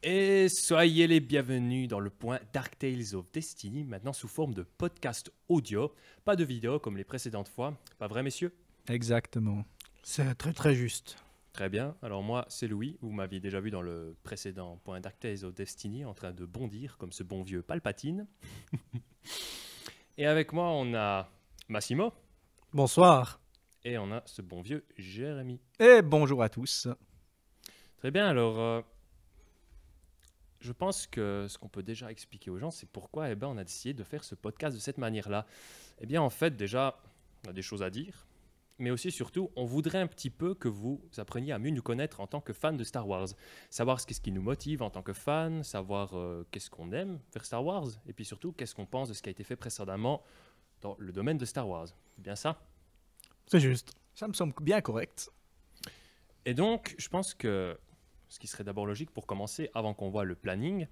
Et soyez les bienvenus dans le point Dark Tales of Destiny, maintenant sous forme de podcast audio, pas de vidéo comme les précédentes fois. Pas vrai, messieurs? Exactement. C'est très très juste. Très bien. Alors moi, c'est Louis. Vous m'aviez déjà vu dans le précédent point Dark Tales of Destiny en train de bondir comme ce bon vieux Palpatine. Et avec moi, on a Massimo. Bonsoir. Et on a ce bon vieux Jérémy. Et bonjour à tous. Très bien, alors je pense que ce qu'on peut déjà expliquer aux gens, c'est pourquoi on a décidé de faire ce podcast de cette manière-là. Eh bien, en fait, déjà, on a des choses à dire, mais aussi, surtout, on voudrait un petit peu que vous appreniez à mieux nous connaître en tant que fans de Star Wars. Savoir ce qui nous motive en tant que fans, savoir qu'est-ce qu'on aime faire Star Wars, et puis surtout, qu'est-ce qu'on pense de ce qui a été fait précédemment dans le domaine de Star Wars. C'est bien ça? C'est juste. Ça me semble bien correct. Et donc, je pense que ce qui serait d'abord logique pour commencer, avant qu'on voit le planning,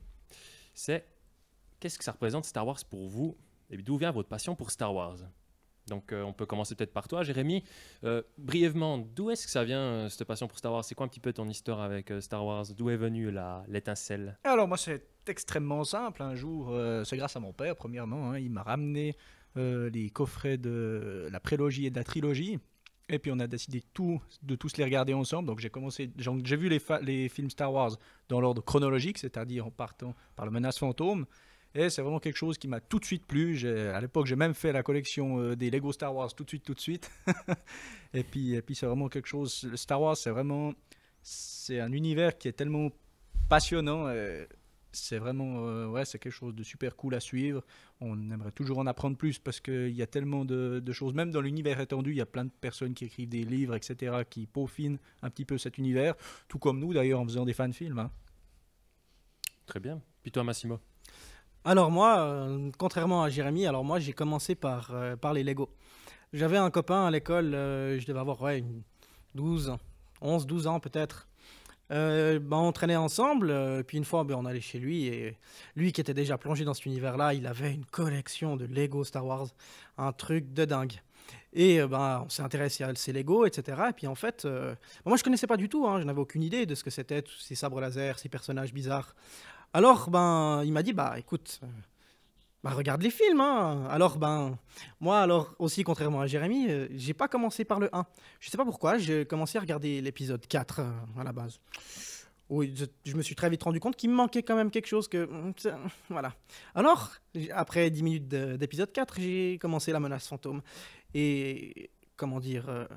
c'est qu'est-ce que ça représente Star Wars pour vous et d'où vient votre passion pour Star Wars? Donc, on peut commencer peut-être par toi, Jérémy. Brièvement, d'où est-ce que ça vient, cette passion pour Star Wars? C'est quoi un petit peu ton histoire avec Star Wars? D'où est venue l'étincelle? Alors moi c'est extrêmement simple. Un jour, c'est grâce à mon père premièrement. Il m'a ramené les coffrets de la prélogie et de la trilogie. Et puis on a décidé de tous les regarder ensemble. Donc j'ai vu les films Star Wars dans l'ordre chronologique, c'est-à-dire en partant par le Menace Fantôme. Et c'est vraiment quelque chose qui m'a tout de suite plu. À l'époque, j'ai même fait la collection des Lego Star Wars tout de suite. et puis c'est vraiment quelque chose. Le Star Wars, c'est un univers qui est tellement passionnant. C'est vraiment, c'est quelque chose de super cool à suivre. On aimerait toujours en apprendre plus parce qu'il y a tellement de choses. Même dans l'univers étendu, il y a plein de personnes qui écrivent des livres, etc., qui peaufinent un petit peu cet univers. Tout comme nous, d'ailleurs, en faisant des fan-films. Hein. Très bien. Puis toi, Massimo? Alors moi, contrairement à Jérémy, alors moi j'ai commencé par les Lego. J'avais un copain à l'école, je devais avoir 11-12 ans peut-être. On traînait ensemble, puis une fois on allait chez lui, et lui qui était déjà plongé dans cet univers-là, il avait une collection de Lego Star Wars, un truc de dingue. Et on s'est intéressé à ces Lego, etc. Et puis en fait, moi je connaissais pas du tout, je n'avais aucune idée de ce que c'était, tous ces sabres laser, ces personnages bizarres. Alors, il m'a dit, écoute, regarde les films, hein. Alors, moi, aussi, contrairement à Jérémy, j'ai pas commencé par le 1. Je sais pas pourquoi, j'ai commencé à regarder l'épisode 4 à la base. Oui, je me suis très vite rendu compte qu'il me manquait quand même quelque chose voilà. Alors, après 10 minutes d'épisode 4, j'ai commencé la menace fantôme. Et, comment dire,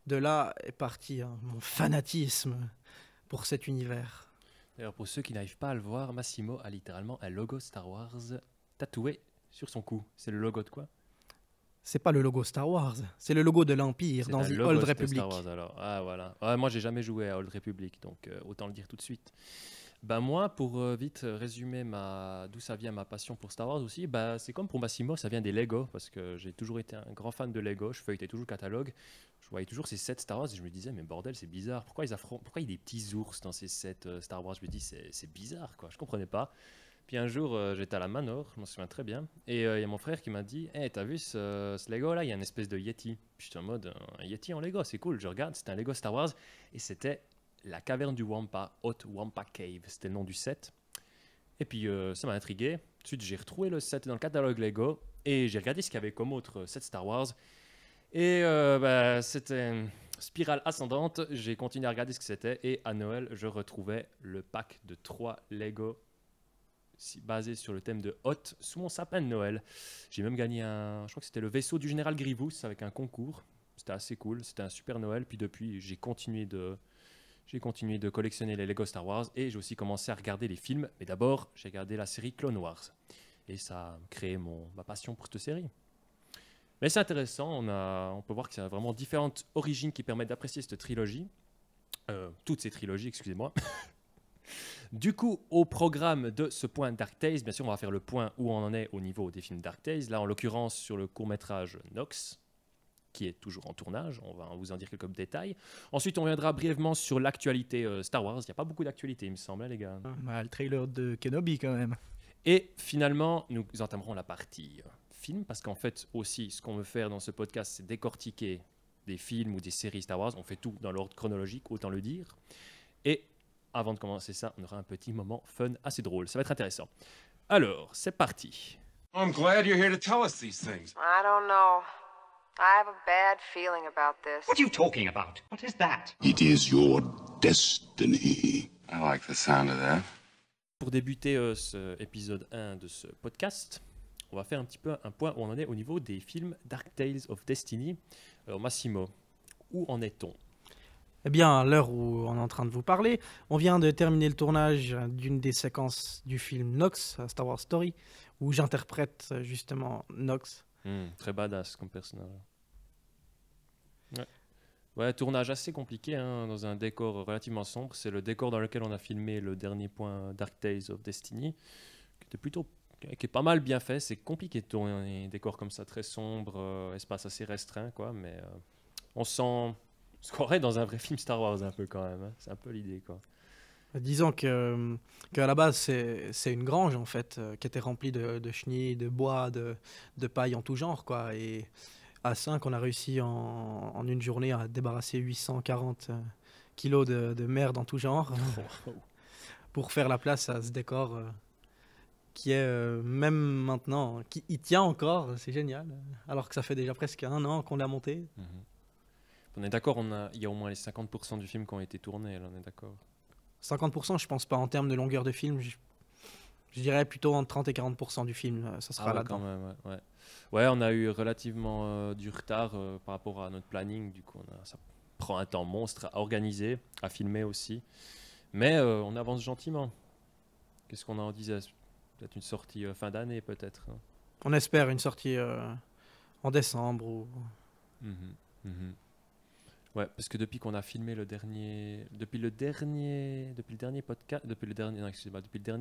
de là est parti mon fanatisme pour cet univers. D'ailleurs, pour ceux qui n'arrivent pas à le voir, Massimo a littéralement un logo Star Wars tatoué sur son cou. C'est le logo de quoi? C'est pas le logo Star Wars, c'est le logo de l'Empire dans The Old Republic. Star Wars, alors. Ah, voilà. Ouais, moi, j'ai jamais joué à Old Republic, donc autant le dire tout de suite. Moi, pour vite résumer d'où ça vient ma passion pour Star Wars aussi, c'est comme pour Massimo, ça vient des Lego, parce que j'ai toujours été un grand fan de Lego, je feuilletais toujours le catalogue, je voyais toujours ces sets Star Wars et je me disais, mais bordel, c'est bizarre, pourquoi il y a des petits ours dans ces sets Star Wars? Je me dis, c'est bizarre, quoi, je comprenais pas. Puis un jour, j'étais à la Manor, je m'en souviens très bien, et il y a mon frère qui m'a dit, hey, t'as vu ce Lego là, il y a une espèce de Yeti. Puis j'étais en mode, un Yeti en Lego, c'est cool, je regarde, c'était un Lego Star Wars, et c'était la caverne du Wampa, Haute Wampa Cave, c'était le nom du set. Et puis ça m'a intrigué. Ensuite, j'ai retrouvé le set dans le catalogue Lego et j'ai regardé ce qu'il y avait comme autre set Star Wars. Et c'était une spirale ascendante. J'ai continué à regarder ce que c'était et à Noël, je retrouvais le pack de 3 Lego basé sur le thème de Hoth sous mon sapin de Noël. J'ai même gagné je crois que c'était le vaisseau du général Grievous avec un concours. C'était assez cool, c'était un super Noël. Puis depuis, j'ai continué de collectionner les Lego Star Wars et j'ai aussi commencé à regarder les films. Mais d'abord, j'ai regardé la série Clone Wars. Et ça a créé ma passion pour cette série. Mais c'est intéressant, on peut voir qu'il y a vraiment différentes origines qui permettent d'apprécier cette trilogie. Toutes ces trilogies, excusez-moi. Du coup, au programme de ce point Dark Tales, bien sûr, on va faire le point où on en est au niveau des films Dark Tales. Là, en l'occurrence, sur le court-métrage Nox, qui est toujours en tournage, on va vous en dire quelques détails. Ensuite, on viendra brièvement sur l'actualité Star Wars. Il n'y a pas beaucoup d'actualité, il me semble, hein, les gars. Le trailer de Kenobi, quand même. Et finalement, nous entamerons la partie film, parce qu'en fait, aussi, ce qu'on veut faire dans ce podcast, c'est décortiquer des films ou des séries Star Wars. On fait tout dans l'ordre chronologique, autant le dire. Et avant de commencer ça, on aura un petit moment fun assez drôle. Ça va être intéressant. Alors, c'est parti. I'm glad you're here to tell us these things. I don't know. I have a bad feeling about this. What are you talking about? What is that? It is your destiny. I like the sound of that. Pour débuter ce épisode 1 de ce podcast, on va faire un petit peu un point où on en est au niveau des films Dark Tales of Destiny. Alors Massimo, où en est-on? Eh bien, à l'heure où on est en train de vous parler, on vient de terminer le tournage d'une des séquences du film Nox, Star Wars Story, où j'interprète justement Nox. Très badass comme personnage. Ouais, tournage assez compliqué hein, dans un décor relativement sombre. C'est le décor dans lequel on a filmé le dernier point Dark Tales of Destiny, qui est pas mal bien fait. C'est compliqué de tourner un décor comme ça, très sombre, espace assez restreint, quoi. Mais on se croirait dans un vrai film Star Wars un peu quand même. Hein. C'est un peu l'idée, quoi. Disons qu'à la base, c'est une grange, en fait, qui était remplie de chenilles, de bois, de paille en tout genre, quoi. Et à 5, on a réussi en une journée à débarrasser 840 kilos de merde en tout genre pour faire la place à ce décor qui est, même maintenant, qui y tient encore. C'est génial. Alors que ça fait déjà presque 1 an qu'on l'a monté. On est d'accord, il y a au moins les 50% du film qui ont été tournés, là, on est d'accord. 50%, je pense pas en termes de longueur de film. Je dirais plutôt entre 30 et 40% du film, ça sera là-dedans. Quand même, ouais. Ouais, on a eu relativement du retard par rapport à notre planning. Du coup, ça prend un temps monstre à organiser, à filmer aussi. Mais on avance gentiment. Qu'est-ce qu'on en disait? Peut-être une sortie fin d'année, peut-être. Hein. On espère une sortie en décembre. Ou... Ouais, parce que depuis qu'on a filmé depuis le dernier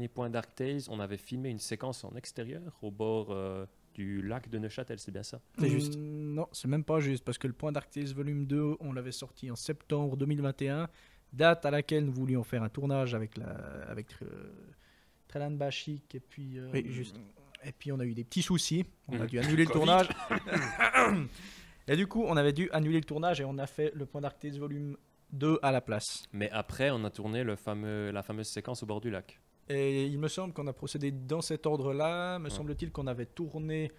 point Dark Tales, on avait filmé une séquence en extérieur au bord du lac de Neuchâtel, c'est bien ça? C'est juste. Non, c'est même pas juste, parce que le point Dark Tales volume 2, on l'avait sorti en septembre 2021, date à laquelle nous voulions faire un tournage avec Trelan Bashik, et puis... Oui, juste. Et puis on a eu des petits soucis, on a dû annuler le tournage. Et du coup, on avait dû annuler le tournage et on a fait le point Dark Tales volume 2 à la place. Mais après, on a tourné la fameuse séquence au bord du lac. Et il me semble qu'on a procédé dans cet ordre-là. Me semble-t-il qu'on avait tourné...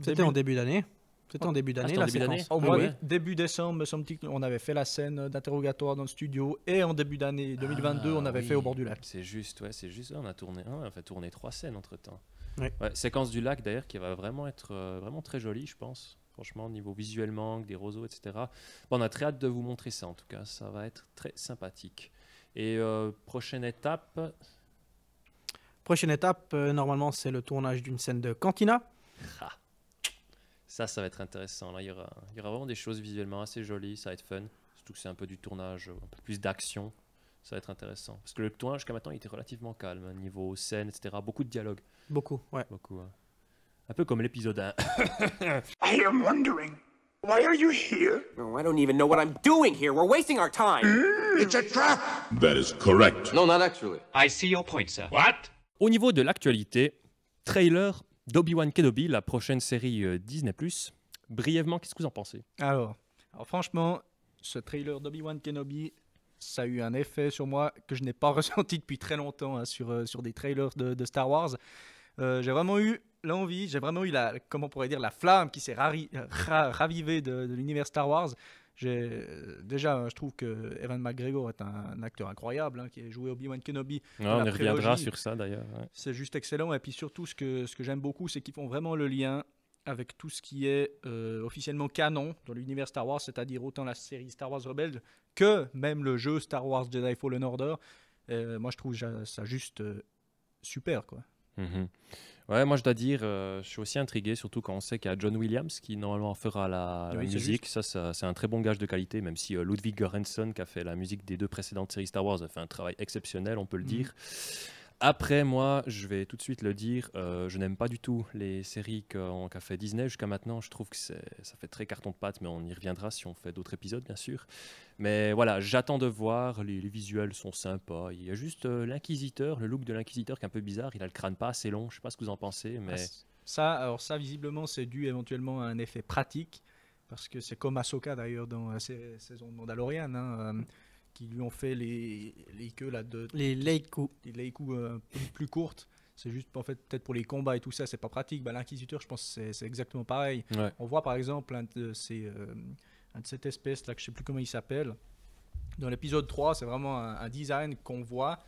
C'était en début d'année. C'était en début d'année, la séquence. Au mois début décembre, me semble-t-il qu'on avait fait la scène d'interrogatoire dans le studio. Et en début d'année 2022, on avait fait au bord du lac. C'est juste, ouais, c'est juste. On a fait tourner 3 scènes entre-temps. Oui. Ouais, séquence du lac d'ailleurs qui va vraiment être vraiment très jolie, je pense. Franchement, au niveau visuellement, des roseaux, etc. Bon, on a très hâte de vous montrer ça en tout cas. Ça va être très sympathique. Et prochaine étape, normalement, c'est le tournage d'une scène de Cantina. Ça va être intéressant. Là, il y aura vraiment des choses visuellement assez jolies. Ça va être fun. Surtout que c'est un peu du tournage, un peu plus d'action. Ça va être intéressant. Parce que le tournage jusqu'à maintenant il était relativement calme, hein, niveau scène, etc. Beaucoup de dialogue. Beaucoup, ouais. Beaucoup, hein. Un peu comme l'épisode 1. I am wondering, why are you here? Oh, I don't even know what I'm doing here. We're wasting our time. It's a trap. That is correct. No, not actually. I see your point, sir. What? Au niveau de l'actualité, trailer d'Obi-Wan Kenobi, la prochaine série Disney+. Brièvement, qu'est-ce que vous en pensez? Alors franchement, ce trailer d'Obi-Wan Kenobi, ça a eu un effet sur moi que je n'ai pas ressenti depuis très longtemps hein, sur des trailers de Star Wars. J'ai vraiment eu l'envie, j'ai vraiment eu la flamme qui s'est ravivée de l'univers Star Wars. Déjà, je trouve que Ewan McGregor est un acteur incroyable hein, qui a joué Obi-Wan Kenobi. On y reviendra sur ça d'ailleurs. Ouais. C'est juste excellent. Et puis surtout, ce que j'aime beaucoup, c'est qu'ils font vraiment le lien avec tout ce qui est officiellement canon dans l'univers Star Wars, c'est-à-dire autant la série Star Wars Rebels que même le jeu Star Wars Jedi Fallen Order. Moi, je trouve ça juste super, quoi. Ouais, moi je dois dire, je suis aussi intrigué, surtout quand on sait qu'il y a John Williams qui normalement fera la musique. Ça, c'est un très bon gage de qualité, même si Ludwig Göransson, qui a fait la musique des 2 précédentes séries Star Wars, a fait un travail exceptionnel, on peut le dire. Après, moi, je vais tout de suite le dire, je n'aime pas du tout les séries qu'a fait Disney jusqu'à maintenant. Je trouve que ça fait très carton de pâte, mais on y reviendra si on fait d'autres épisodes, bien sûr. Mais voilà, j'attends de voir. Les visuels sont sympas. Il y a juste l'Inquisiteur, le look de l'Inquisiteur qui est un peu bizarre. Il a le crâne pas assez long. Je sais pas ce que vous en pensez, mais Alors ça, visiblement, c'est dû éventuellement à un effet pratique, parce que c'est comme Ahsoka d'ailleurs dans la saison de Mandalorian, hein, qui lui ont fait les queues là Les Leiku. les coups plus courtes. C'est juste en fait peut-être pour les combats et tout ça, c'est pas pratique. Bah, l'Inquisiteur, je pense que c'est exactement pareil. ouais. On voit par exemple un de cette espèce là que je sais plus comment il s'appelle. Dans l'épisode 3, c'est vraiment un design qu'on voit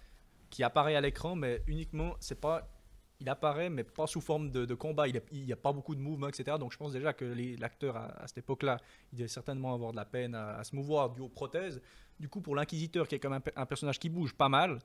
qui apparaît à l'écran, mais uniquement c'est pas il apparaît, mais pas sous forme de combat. Il n'y a pas beaucoup de mouvements, etc. Donc je pense déjà que l'acteur à cette époque-là, il devait certainement avoir de la peine à se mouvoir dû aux prothèses. Du coup, pour l'Inquisiteur, qui est comme un personnage qui bouge pas mal,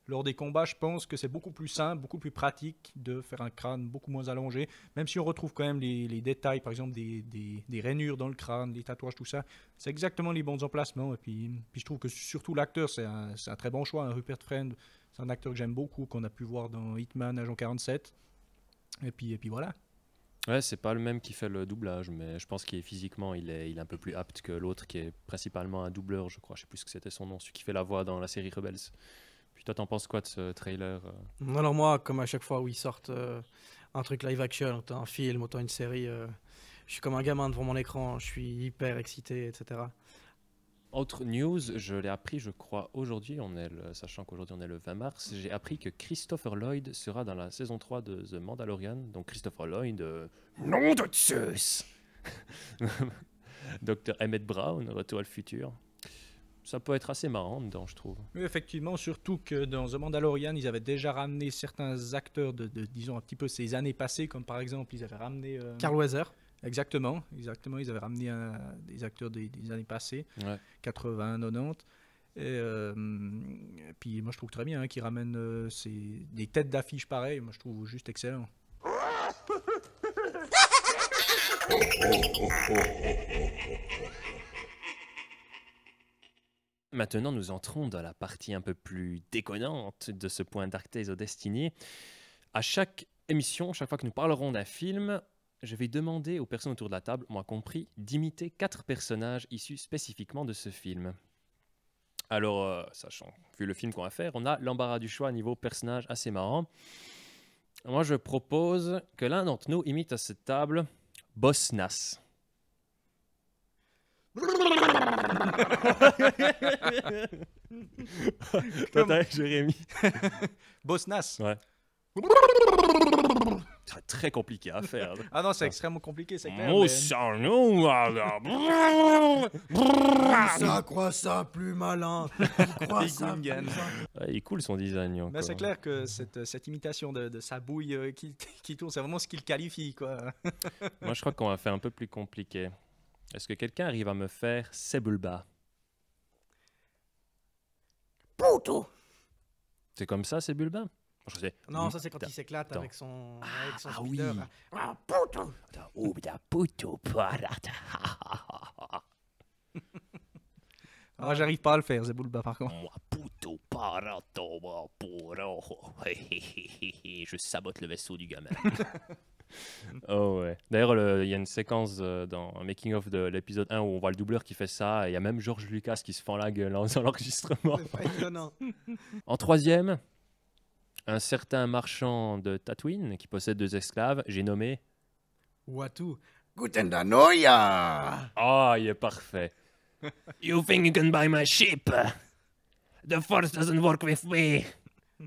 lors des combats, je pense que c'est beaucoup plus simple, beaucoup plus pratique de faire un crâne beaucoup moins allongé. Même si on retrouve quand même les détails, par exemple des rainures dans le crâne, des tatouages, tout ça. C'est exactement les bons emplacements. Et puis je trouve que surtout l'acteur, c'est un très bon choix. Rupert Friend, c'est un acteur que j'aime beaucoup, qu'on a pu voir dans Hitman, Agent 47. Et puis voilà. Ouais, c'est pas le même qui fait le doublage, mais je pense qu'il est physiquement, il est un peu plus apte que l'autre qui est principalement un doubleur, je crois. Je sais plus ce que c'était son nom, celui qui fait la voix dans la série Rebels. Puis toi, t'en penses quoi de ce trailer Alors moi, comme à chaque fois où ils sortent un truc live action, autant un film, autant une série, je suis comme un gamin devant mon écran, je suis hyper excité, etc. Autre news, je l'ai appris, je crois, aujourd'hui, sachant qu'aujourd'hui on est le 20 mars, j'ai appris que Christopher Lloyd sera dans la saison 3 de The Mandalorian. Donc Christopher Lloyd, nom de Zeus Dr. Emmett Brown, Retour à le futur. Ça peut être assez marrant dedans, je trouve. Oui, effectivement, surtout que dans The Mandalorian, ils avaient déjà ramené certains acteurs de disons, un petit peu ces années passées, comme par exemple, ils avaient ramené... Carl Weathers. Exactement. Ils avaient ramené des acteurs des années passées, Ouais. 80, 90. Et puis moi, je trouve très bien qu'ils ramènent des têtes d'affiche pareilles. Moi, je trouve juste excellent. Maintenant, nous entrons dans la partie un peu plus déconnante de ce point Dark Tales of Destiny. À chaque émission, chaque fois que nous parlerons d'un film, je vais demander aux personnes autour de la table, moi compris, d'imiter 4 personnages issus spécifiquement de ce film. Alors, sachant, vu le film qu'on va faire, on a l'embarras du choix niveau personnage assez marrant. Moi, je propose que l'un d'entre nous imite à cette table Boss Nass. Toi, t'as Jérémy. Boss Nass. Ouais. C'est très compliqué à faire. Ah non, c'est extrêmement compliqué, c'est clair. Mon mais- sang, Ça croit ça plus malin. Crois ça. Gungan. Ouais, il est cool son design. Mais encore. c'est clair que cette imitation de sa bouille qui tourne, c'est vraiment ce qui le qualifie, quoi. Moi, je crois qu'on va faire un peu plus compliqué. Est-ce que quelqu'un arrive à me faire Sebulba? Puto. C'est comme ça, Sebulba? Moi, je sais. Non, ça c'est quand il s'éclate Attends. avec son Ah speeder. oui. Ah, puto. Moi, j'arrive pas à le faire, Zebulba, par contre. Moi, puto parato, moi, puro. Je sabote le vaisseau du gamin. Oh ouais. D'ailleurs, il y a une séquence dans un making-of de l'épisode 1 où on voit le doubleur qui fait ça. Et il y a même George Lucas qui se fend la gueule en faisant l'enregistrement. C'est pas étonnant. En troisième, un certain marchand de Tatooine qui possède 2 esclaves. J'ai nommé... Watu. Guten Danoia. Ah, il est parfait. You think you can buy my ship? The force doesn't work with me.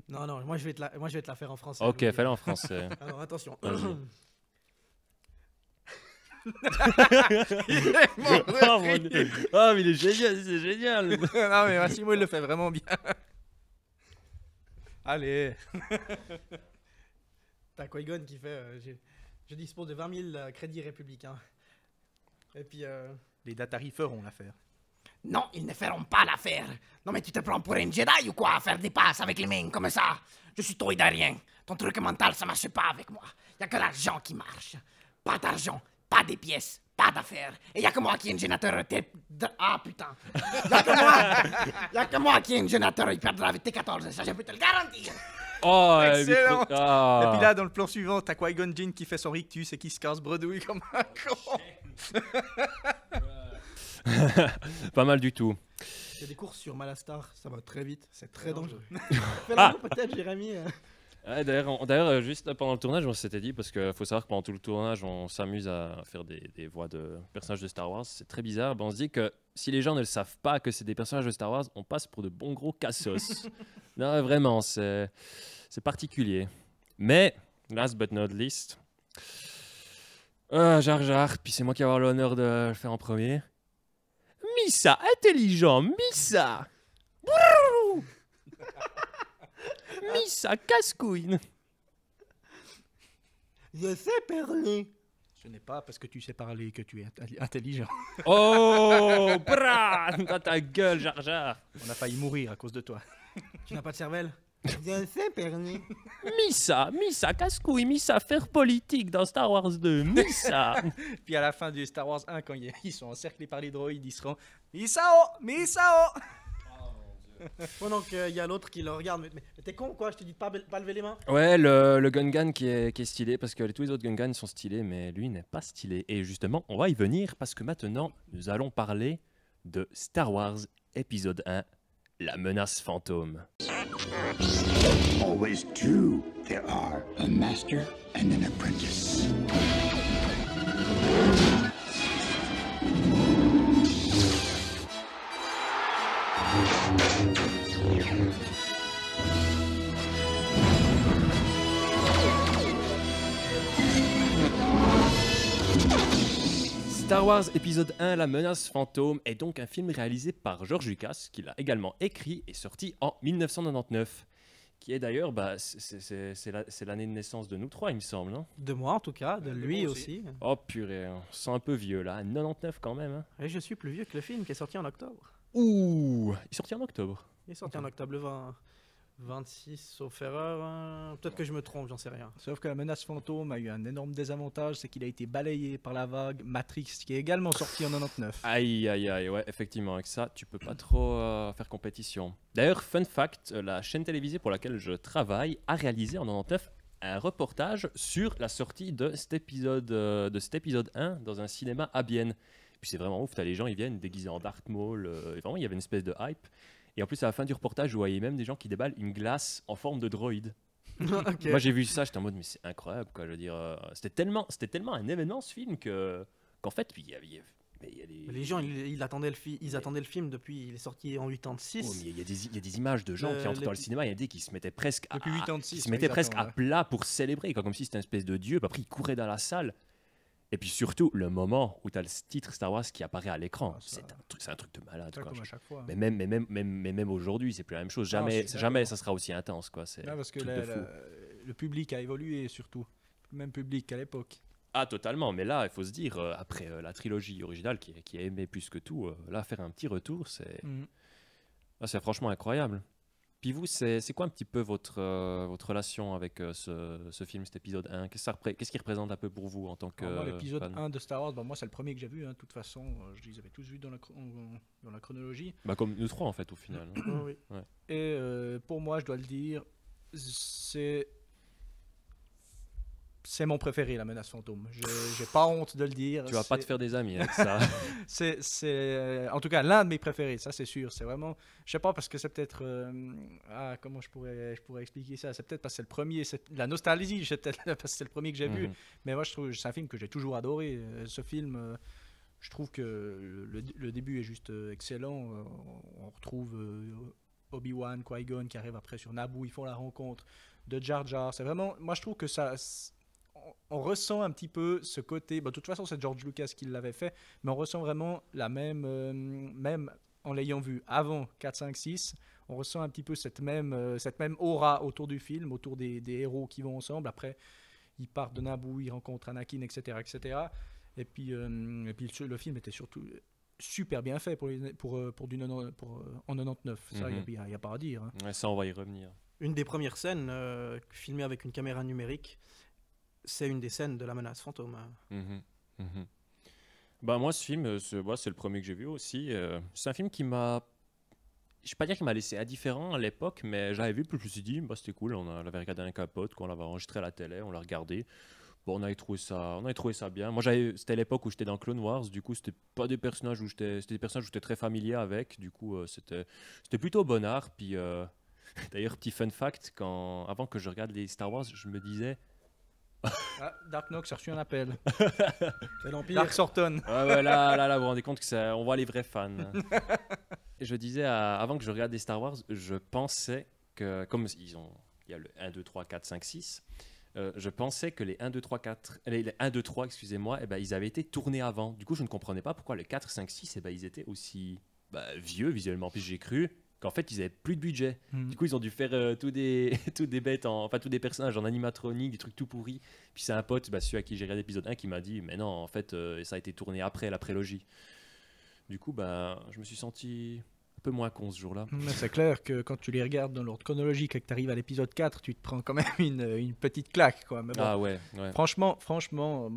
Non, moi je vais te la faire en français. Ok, Louis. fais-le en français. Alors attention. Vas-y. Oh, mon Dieu. Ah, mais il est génial, c'est génial. non, mais Massimo, il le fait vraiment bien. Allez. T'as Qui-Gon qui fait je dispose de 20 000 crédits républicains. Et puis Les Datari feront l'affaire. Non, ils ne feront pas l'affaire. Non, mais tu te prends pour un Jedi ou quoi à faire des passes avec les mains comme ça? Je suis toïdarien. Ton truc mental, ça marche pas avec moi. Y a que l'argent qui marche. Pas d'argent, pas des pièces, pas d'affaires. Et y a que moi qui ai un générateur Ah, putain. Y a que moi qui ai un générateur hyper drive T14, ça je peux te le garantir. Oh, Excellent. Ah. Et puis là, dans le plan suivant, t'as Qui-Gon Jinn qui fait son rictus et qui se casse bredouille comme un con. Pas mal du tout. Il y a des courses sur Malastar, ça va très vite, c'est très dangereux. Fais-la nous, peut-être, Jérémy. Ouais, d'ailleurs, juste pendant le tournage, on s'était dit, parce qu'il faut savoir que pendant tout le tournage, on s'amuse à faire des voix de personnages de Star Wars. C'est très bizarre. On se dit que si les gens ne le savent pas que c'est des personnages de Star Wars, on passe pour de bons gros cassos. Non, vraiment, c'est particulier. Mais, last but not least, Jar Jar, puis c'est moi qui vais avoir l'honneur de le faire en premier. Missa, intelligent, Missa. Brrrr. Missa, casse-couille. Je sais parler. Ce n'est pas parce que tu sais parler que tu es intelligent. Oh, bra, dans ta gueule, Jar Jar. On a failli mourir à cause de toi. Tu n'as pas de cervelle? Je sais parler. Missa, casse-couille, Missa, faire politique dans Star Wars 2, Missa. Puis à la fin du Star Wars 1, quand ils sont encerclés par les droïdes, ils seront Misao, Misao. Pendant qu'il y a l'autre qui le regarde. Mais t'es con quoi? Je te dis de pas lever les mains. Ouais, le Gungan qui est stylé, parce que tous les autres Gungans sont stylés, mais lui n'est pas stylé. Et justement, on va y venir, parce que maintenant, nous allons parler de Star Wars épisode 1, la menace fantôme. Always two there are, a master and an apprentice. Star Wars épisode 1, la menace fantôme, est donc un film réalisé par George Lucas, qui l'a également écrit et sorti en 1999. Qui est d'ailleurs, c'est l'année de naissance de nous trois, il me semble. Hein. De moi en tout cas, de lui moi aussi. Oh purée, on se sent un peu vieux là, 99 quand même. Hein. Et je suis plus vieux que le film qui est sorti en octobre. Ouh, il est sorti en octobre. Il est sorti en octobre le 26, sauf erreur. Peut-être que je me trompe, j'en sais rien. Sauf que la menace fantôme a eu un énorme désavantage, c'est qu'il a été balayé par la vague Matrix, qui est également sorti en 99. Aïe, aïe, aïe, ouais, effectivement, avec ça, tu peux pas trop faire compétition. D'ailleurs, fun fact, la chaîne télévisée pour laquelle je travaille a réalisé en 99 un reportage sur la sortie de cet épisode 1 dans un cinéma à Bienne. Puis c'est vraiment ouf, t'as les gens, ils viennent déguisés en Darth Maul, et vraiment, il y avait une espèce de hype. Et en plus, à la fin du reportage, vous voyez même des gens qui déballent une glace en forme de droïde. Okay. Moi, j'ai vu ça, j'étais en mode, mais c'est incroyable, quoi. Je veux dire, c'était tellement un événement, ce film, qu'en fait, il y a Les gens, ils attendaient le film depuis. Il est sorti en 86. Oh, mais il y a des images de gens qui entrent dans le cinéma, il y a des qui se mettaient presque Depuis 86, ils se mettaient presque à ouais. plat pour célébrer, quoi, comme si c'était une espèce de dieu. Puis après, ils couraient dans la salle. Et puis surtout, le moment où tu as le titre Star Wars qui apparaît à l'écran, c'est un truc de malade. Ça, Quoi. comme à chaque fois. Mais même aujourd'hui, c'est plus la même chose. Jamais ça sera aussi intense. Quoi. C'est Non, parce que un truc de fou. le public a évolué surtout. Le même public qu'à l'époque. Ah, totalement. Mais là, il faut se dire, après la trilogie originale qui a aimé plus que tout, là, faire un petit retour, c'est franchement incroyable. Puis vous, c'est quoi un petit peu votre relation avec ce film, cet épisode 1 Qu'est-ce qu'il représente un peu pour vous en tant que Moi, l'épisode fan 1 de Star Wars, moi c'est le premier que j'ai vu. De toute façon, je les avais tous vus dans la chronologie. Bah, comme nous trois, en fait, au final. Hein. Oui. Ouais. Et pour moi, je dois le dire, c'est mon préféré, la menace fantôme. J'ai pas honte de le dire. Tu vas pas te faire des amis avec ça. c'est en tout cas l'un de mes préférés, ça c'est sûr. C'est vraiment, je sais pas, parce que c'est peut-être comment je pourrais expliquer ça. C'est peut-être parce que c'est le premier, c'est la nostalgie. C'est peut-être parce que c'est le premier que j'ai vu. Mais moi je trouve c'est un film que j'ai toujours adoré. Ce film, je trouve que le début est juste excellent. On retrouve Obi-Wan, Qui-Gon qui arrive après sur Naboo, ils font la rencontre de Jar Jar. C'est vraiment, moi je trouve que ça, on ressent un petit peu ce côté. Bon, de toute façon, c'est George Lucas qui l'avait fait, mais on ressent vraiment la même, même en l'ayant vu avant 4, 5, 6, on ressent un petit peu cette même aura autour du film, autour des héros qui vont ensemble. Après, ils partent de Naboo, ils rencontrent Anakin, etc., etc. Et puis le film était surtout super bien fait en 99. Ça, il n'y a pas à dire. Hein. Ouais, ça, on va y revenir. Une des premières scènes filmées avec une caméra numérique, c'est une des scènes de la menace fantôme. Bah, moi, ce film, c'est le premier que j'ai vu aussi. C'est un film qui m'a je vais pas dire qu'il m'a laissé indifférent à l'époque, mais j'avais vu, puis je me suis dit, bah, c'était cool, l'avait regardé avec un pote, on l'avait enregistré à la télé, on l'a regardé. Bon, on avait trouvé ça bien. Moi, c'était l'époque où j'étais dans Clone Wars, du coup, c'était pas des personnages c'était des personnages où j'étais très familier avec, du coup, c'était plutôt bonnard. Puis, d'ailleurs, petit fun fact, avant que je regarde les Star Wars, je me disais, Ah, Dark Nox a reçu un appel. C'est l'Empire. Dark Sorton. ouais, là, vous vous rendez compte que on voit les vrais fans. Et je disais, avant que je regarde les Star Wars, je pensais que, comme il y a le 1, 2, 3, 4, 5, 6, je pensais que les 1, 2, 3, 4, les 1, 2, 3, excusez-moi, ils avaient été tournés avant. Du coup, je ne comprenais pas pourquoi le 4, 5, 6, ils étaient aussi vieux visuellement. Puis j'ai cru qu'en fait, ils n'avaient plus de budget. Du coup, ils ont dû faire tous des bêtes, tous des personnages en animatronique, des trucs tout pourris. Puis c'est un pote, celui à qui j'ai regardé l'épisode 1, qui m'a dit, mais non, en fait, ça a été tourné après la prélogie. Du coup, je me suis senti un peu moins con ce jour-là. Mais c'est clair que quand tu les regardes dans l'ordre chronologique et que tu arrives à l'épisode 4, tu te prends quand même une petite claque, quoi. Mais bon, Ah ouais. franchement,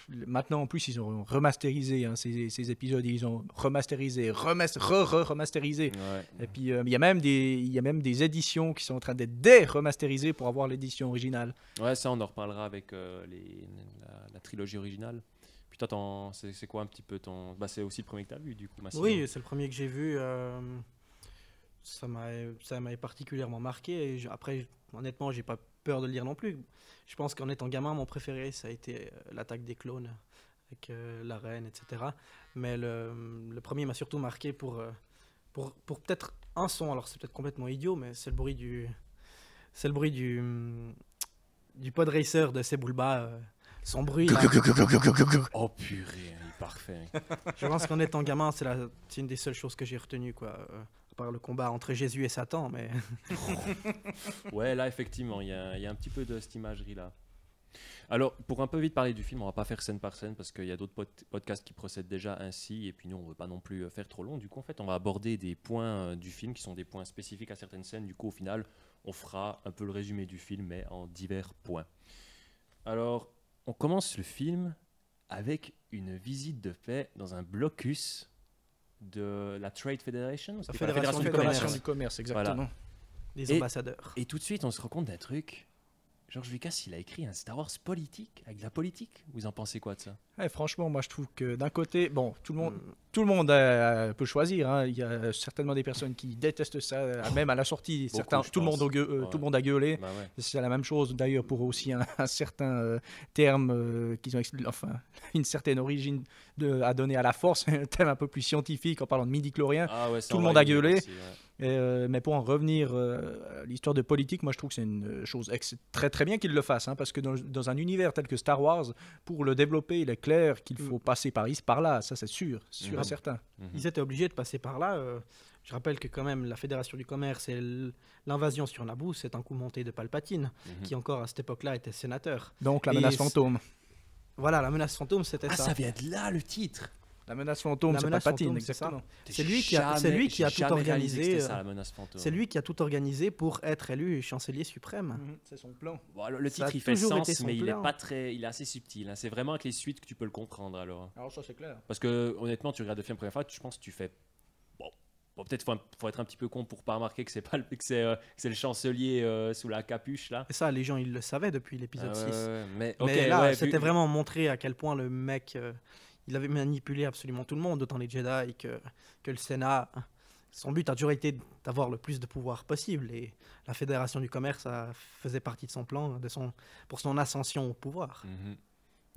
maintenant en plus ils ont remasterisé ces épisodes, ils ont remasterisé, remasterisé. Ouais. Et puis il y a même des éditions qui sont en train d'être dé-remasterisées pour avoir l'édition originale. Ouais, ça on en reparlera avec la trilogie originale. Puis toi, c'est quoi un petit peu ton... c'est aussi le premier que tu as vu du coup, Massimo. Oui, c'est le premier que j'ai vu. Ça m'a particulièrement marqué. Et après, honnêtement, j'ai pas peur de le dire non plus. Je pense qu'en étant gamin, mon préféré, ça a été l'attaque des clones avec la reine, etc. Mais le premier m'a surtout marqué pour peut-être un son. Alors c'est peut-être complètement idiot, mais c'est le bruit du pod racer de Sebulba. Son bruit. Là. Oh purée, il est parfait. Je pense qu'en étant gamin, c'est une des seules choses que j'ai retenues, quoi. À part le combat entre Jésus et Satan, mais. Ouais, là effectivement, il y a un petit peu de cette imagerie là. Alors, pour un peu vite parler du film, on va pas faire scène par scène parce qu'il y a d'autres podcasts qui procèdent déjà ainsi, et puis nous on veut pas non plus faire trop long. Du coup, en fait, on va aborder des points du film qui sont des points spécifiques à certaines scènes. Du coup, au final, on fera un peu le résumé du film, mais en divers points. Alors, on commence le film avec une visite de fait dans un blocus de la Trade Federation. La Fédération du commerce, exactement. Voilà. Des ambassadeurs. Et tout de suite, on se rend compte d'un truc. George Lucas, il a écrit un Star Wars politique, avec de la politique. Vous en pensez quoi de ça? Franchement, moi je trouve que d'un côté, bon, tout le monde peut choisir. Hein. Il y a certainement des personnes qui détestent ça, même à la sortie. Tout le monde a gueulé. Bah ouais. C'est la même chose d'ailleurs pour aussi un certain terme qu'ils ont une certaine origine à donner à la force, un terme un peu plus scientifique en parlant de midi-chloriens. Ah ouais, Tout le monde a gueulé. Aussi, ouais. Mais pour en revenir à l'histoire de politique, moi je trouve que c'est une chose très très bien qu'ils le fassent, hein, parce que dans un univers tel que Star Wars, pour le développer, il est clair qu'il faut passer par là, ça c'est sûr et certain. Ils étaient obligés de passer par là. Je rappelle que quand même la Fédération du commerce et l'invasion sur Naboo, c'est un coup monté de Palpatine, qui encore à cette époque-là était sénateur. Donc la menace fantôme. Voilà, la menace fantôme, c'était ça. Ah, ça vient de là le titre. La menace fantôme, c'est Palpatine, exactement. C'est lui qui a tout organisé. Ça, la menace fantôme. C'est lui qui a tout organisé pour être élu chancelier suprême. C'est son plan. Bon, le Ça a titre, il fait toujours sens, été son mais plan. il est assez subtil. Hein. C'est vraiment avec les suites que tu peux le comprendre alors. Alors ça c'est clair. Parce que honnêtement, tu regardes le film la première fois, je pense que tu fais. Bon, peut-être faut être un petit peu con pour pas remarquer que c'est le chancelier sous la capuche là. Et ça, les gens, ils le savaient depuis l'épisode 6. Mais là, c'était vraiment montré à quel point le mec, il avait manipulé absolument tout le monde, autant les Jedi que le Sénat. Son but a toujours été d'avoir le plus de pouvoir possible, et la Fédération du commerce, ça faisait partie de son plan, pour son ascension au pouvoir.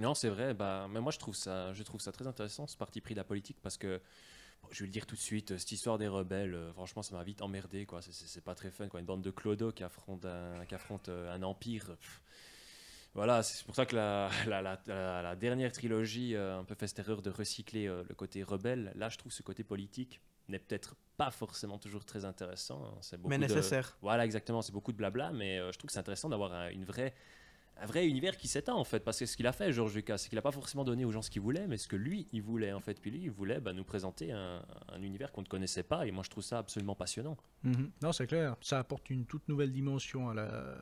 Non, c'est vrai. Mais moi, je trouve ça très intéressant, ce parti pris de la politique, parce que je vais le dire tout de suite, cette histoire des rebelles, franchement, ça m'a vite emmerdé, quoi. C'est pas très fun, quoi. Une bande de clodos qui affronte un empire. Voilà, c'est pour ça que la dernière trilogie un peu fait cette erreur de recycler le côté rebelle. Là, je trouve ce côté politique n'est peut-être pas forcément toujours très intéressant. Hein. Mais nécessaire. Voilà, exactement. C'est beaucoup de blabla, mais je trouve que c'est intéressant d'avoir un un vrai univers qui s'étend en fait, parce que ce qu'il a fait George Lucas, c'est qu'il n'a pas forcément donné aux gens ce qu'ils voulaient, mais ce que lui il voulait en fait. Puis lui il voulait nous présenter un univers qu'on ne connaissait pas, et moi je trouve ça absolument passionnant. Non, c'est clair. Ça apporte une toute nouvelle dimension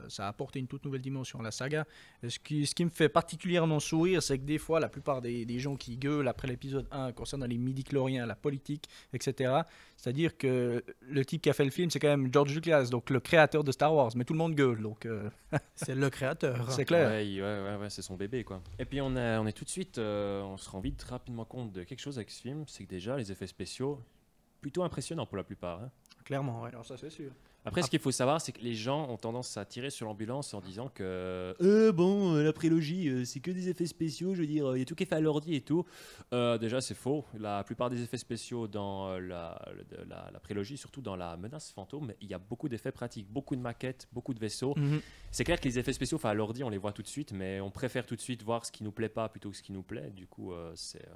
ça a apporté une toute nouvelle dimension à la saga. Et ce qui me fait particulièrement sourire, c'est que des fois, la plupart des gens qui gueulent après l'épisode 1 concernant les midi-chloriens, la politique, etc., c'est-à-dire que le type qui a fait le film, c'est quand même George Lucas, donc le créateur de Star Wars. Mais tout le monde gueule, donc C'est le créateur. c'est clair. Ouais, c'est son bébé quoi. Et puis on est tout de suite, on se rend vite rapidement compte de quelque chose avec ce film, c'est que déjà les effets spéciaux, plutôt impressionnants pour la plupart. Hein. Clairement, ouais. Alors ça, c'est sûr. Après, ce qu'il faut savoir, c'est que les gens ont tendance à tirer sur l'ambulance en disant que la prélogie, c'est que des effets spéciaux. Je veux dire, il y a tout qui est fait à l'ordi et tout. Déjà, c'est faux. La plupart des effets spéciaux dans la prélogie, surtout dans la menace fantôme, il y a beaucoup d'effets pratiques, beaucoup de maquettes, beaucoup de vaisseaux. C'est clair que les effets spéciaux, à l'ordi, on les voit tout de suite, mais on préfère tout de suite voir ce qui nous plaît pas plutôt que ce qui nous plaît. Du coup, c'est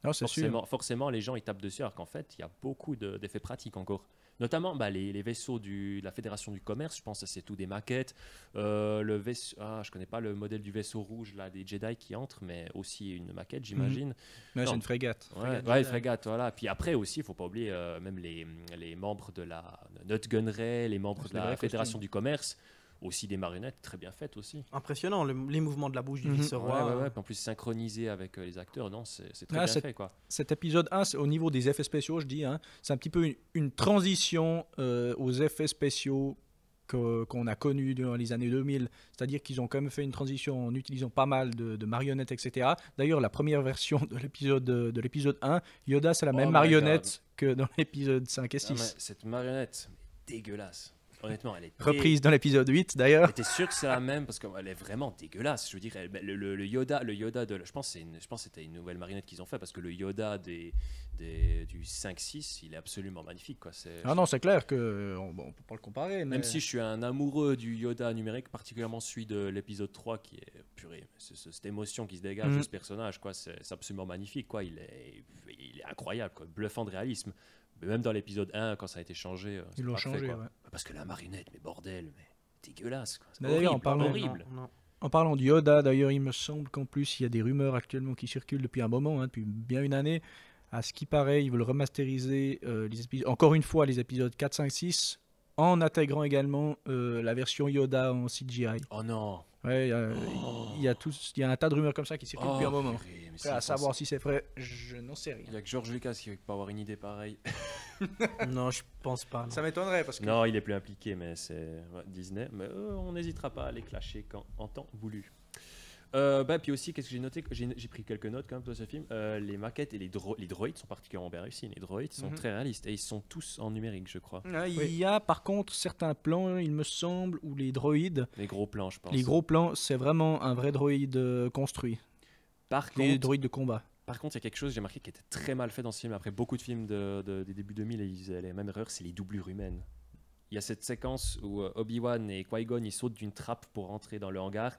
Non, c'est sûr. forcément, les gens ils tapent dessus, alors qu'en fait, il y a beaucoup d'effets pratiques encore. Notamment les vaisseaux de la Fédération du Commerce, je pense que c'est tout des maquettes. Je connais pas le modèle du vaisseau rouge là, des Jedi qui entrent, mais aussi une maquette, j'imagine. Ouais, Non. c'est une frégate. Ouais, frégate, voilà. Puis après aussi, il faut pas oublier même les membres de la Nut Gunray, les membres de la Fédération du Commerce. Aussi des marionnettes très bien faites aussi. Impressionnant, les mouvements de la bouche du vice-roi. Ouais. Puis en plus synchronisé avec les acteurs, non, c'est très bien fait quoi. Cet épisode 1, au niveau des effets spéciaux, je dis, hein, c'est un petit peu une transition aux effets spéciaux qu'on a connus durant les années 2000. C'est-à-dire qu'ils ont quand même fait une transition en utilisant pas mal de marionnettes, etc. D'ailleurs, la première version de l'épisode 1, Yoda, c'est la même marionnette que dans l'épisode 5 et 6. Cette marionnette, dégueulasse. Honnêtement, elle est reprise dans l'épisode 8 d'ailleurs. T'es sûr que c'est la même parce qu'elle est vraiment dégueulasse. Je veux dire, le Yoda de, je pense que c'était une nouvelle marionnette qu'ils ont fait parce que le Yoda du 5-6, il est absolument magnifique quoi. Non, c'est clair que on peut pas le comparer. Même si je suis un amoureux du Yoda numérique, particulièrement celui de l'épisode 3 qui est purée, cette émotion qui se dégage de ce personnage quoi, c'est absolument magnifique quoi. Il est incroyable quoi, bluffant de réalisme. Mais même dans l'épisode 1, quand ça a été changé, ils l'ont changé. Ouais. Parce que la marionnette, mais bordel, mais dégueulasse. Quoi. D'ailleurs, horrible. En parlant du Yoda, d'ailleurs, il me semble qu'en plus, il y a des rumeurs actuellement qui circulent depuis un moment, depuis bien une année. À ce qui paraît, ils veulent remasteriser encore une fois les épisodes 4, 5, 6 en intégrant également la version Yoda en CGI. Oh non. Ouais, il y a un tas de rumeurs comme ça qui circulent depuis un moment. Après, à savoir si c'est vrai, je n'en sais rien. Il n'y a que George Lucas qui peut avoir une idée pareille. Non, je pense pas. Non. Ça m'étonnerait parce que... Non, il est plus impliqué, mais c'est Disney. Mais on n'hésitera pas à les clasher quand en temps voulu. Puis aussi, qu'est-ce que j'ai noté? J'ai pris quelques notes quand même de ce film. Les maquettes et les droïdes sont particulièrement bien réussis. Les droïdes sont très réalistes et ils sont tous en numérique, je crois. Il y a par contre certains plans, il me semble, où les droïdes... Les gros plans, je pense. Les gros plans, c'est vraiment un vrai droïde construit. Les droïdes de combat. Par contre, il y a quelque chose, j'ai marqué, qui était très mal fait dans ce film. Après beaucoup de films des débuts 2000, ils faisaient les mêmes erreurs, c'est les doublures humaines. Il y a cette séquence où Obi-Wan et Qui-Gon, ils sautent d'une trappe pour rentrer dans le hangar.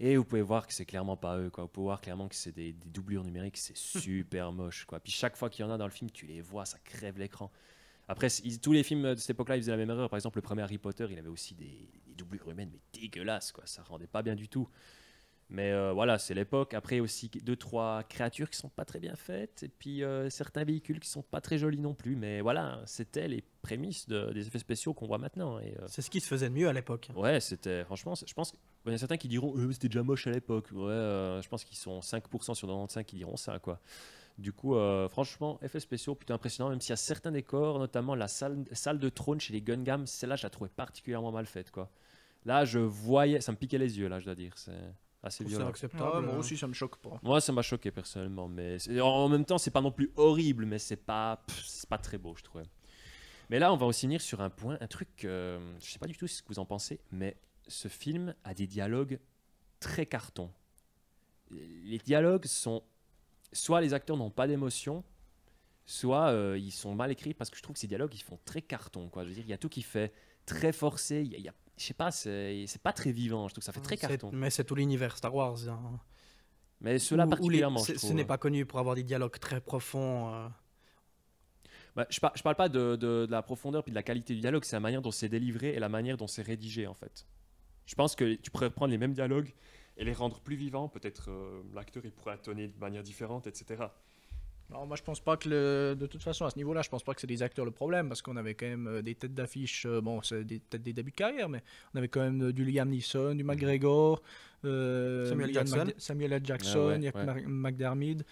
Et vous pouvez voir que c'est clairement pas eux, quoi. Vous pouvez voir clairement que c'est des doublures numériques, c'est super moche, quoi. Puis chaque fois qu'il y en a dans le film, tu les vois, ça crève l'écran. Après, tous les films de cette époque-là, ils faisaient la même erreur. Par exemple, le premier Harry Potter, il avait aussi des doublures humaines, mais dégueulasses, quoi. Ça rendait pas bien du tout. Mais voilà, c'est l'époque. Après aussi 2-3 créatures qui sont pas très bien faites, et puis certains véhicules qui sont pas très jolis non plus. Mais voilà, c'était les prémices des effets spéciaux qu'on voit maintenant. C'est ce qui se faisait de mieux à l'époque. Ouais, c'était franchement, je pense qu'il y a certains qui diront c'était déjà moche à l'époque. Ouais, je pense qu'ils sont 5% sur 95 qui diront ça, quoi. Du coup, franchement, effets spéciaux plutôt impressionnants, même s'il y a certains décors, notamment la salle de trône chez les Gungam, celle-là, je la trouvais particulièrement mal faite, quoi. Là, je voyais, ça me piquait les yeux, là, je dois dire. C'est assez violent. C'est acceptable. Moi aussi, ça me choque pas. Moi, ça m'a choqué personnellement, mais en même temps, c'est pas non plus horrible, mais c'est pas très beau, je trouve. Mais là, on va aussi venir sur un truc, je sais pas du tout ce que vous en pensez, mais ce film a des dialogues très carton. Les dialogues sont, soit les acteurs n'ont pas d'émotion, soit ils sont mal écrits, parce que je trouve que ces dialogues, ils font très carton, quoi. Je veux dire, il y a tout qui fait très forcé, je sais pas, c'est pas très vivant, je trouve que ça fait très carton. Mais c'est tout l'univers Star Wars. Hein. Mais ceux-là particulièrement, je trouve. Ce n'est pas connu pour avoir des dialogues très profonds. Je parle pas de la profondeur puis de la qualité du dialogue, c'est la manière dont c'est délivré et la manière dont c'est rédigé, en fait. Je pense que tu pourrais prendre les mêmes dialogues et les rendre plus vivants. Peut-être l'acteur il pourrait intoner de manière différente, etc. Non, moi je pense pas que de toute façon à ce niveau-là, je pense pas que c'est des acteurs le problème parce qu'on avait quand même des têtes d'affiche, bon c'est peut-être des débuts de carrière, mais on avait quand même du Liam Neeson, du McGregor, Samuel Jackson. Samuel L. Jackson, Ah ouais, il y a ouais. McDermid.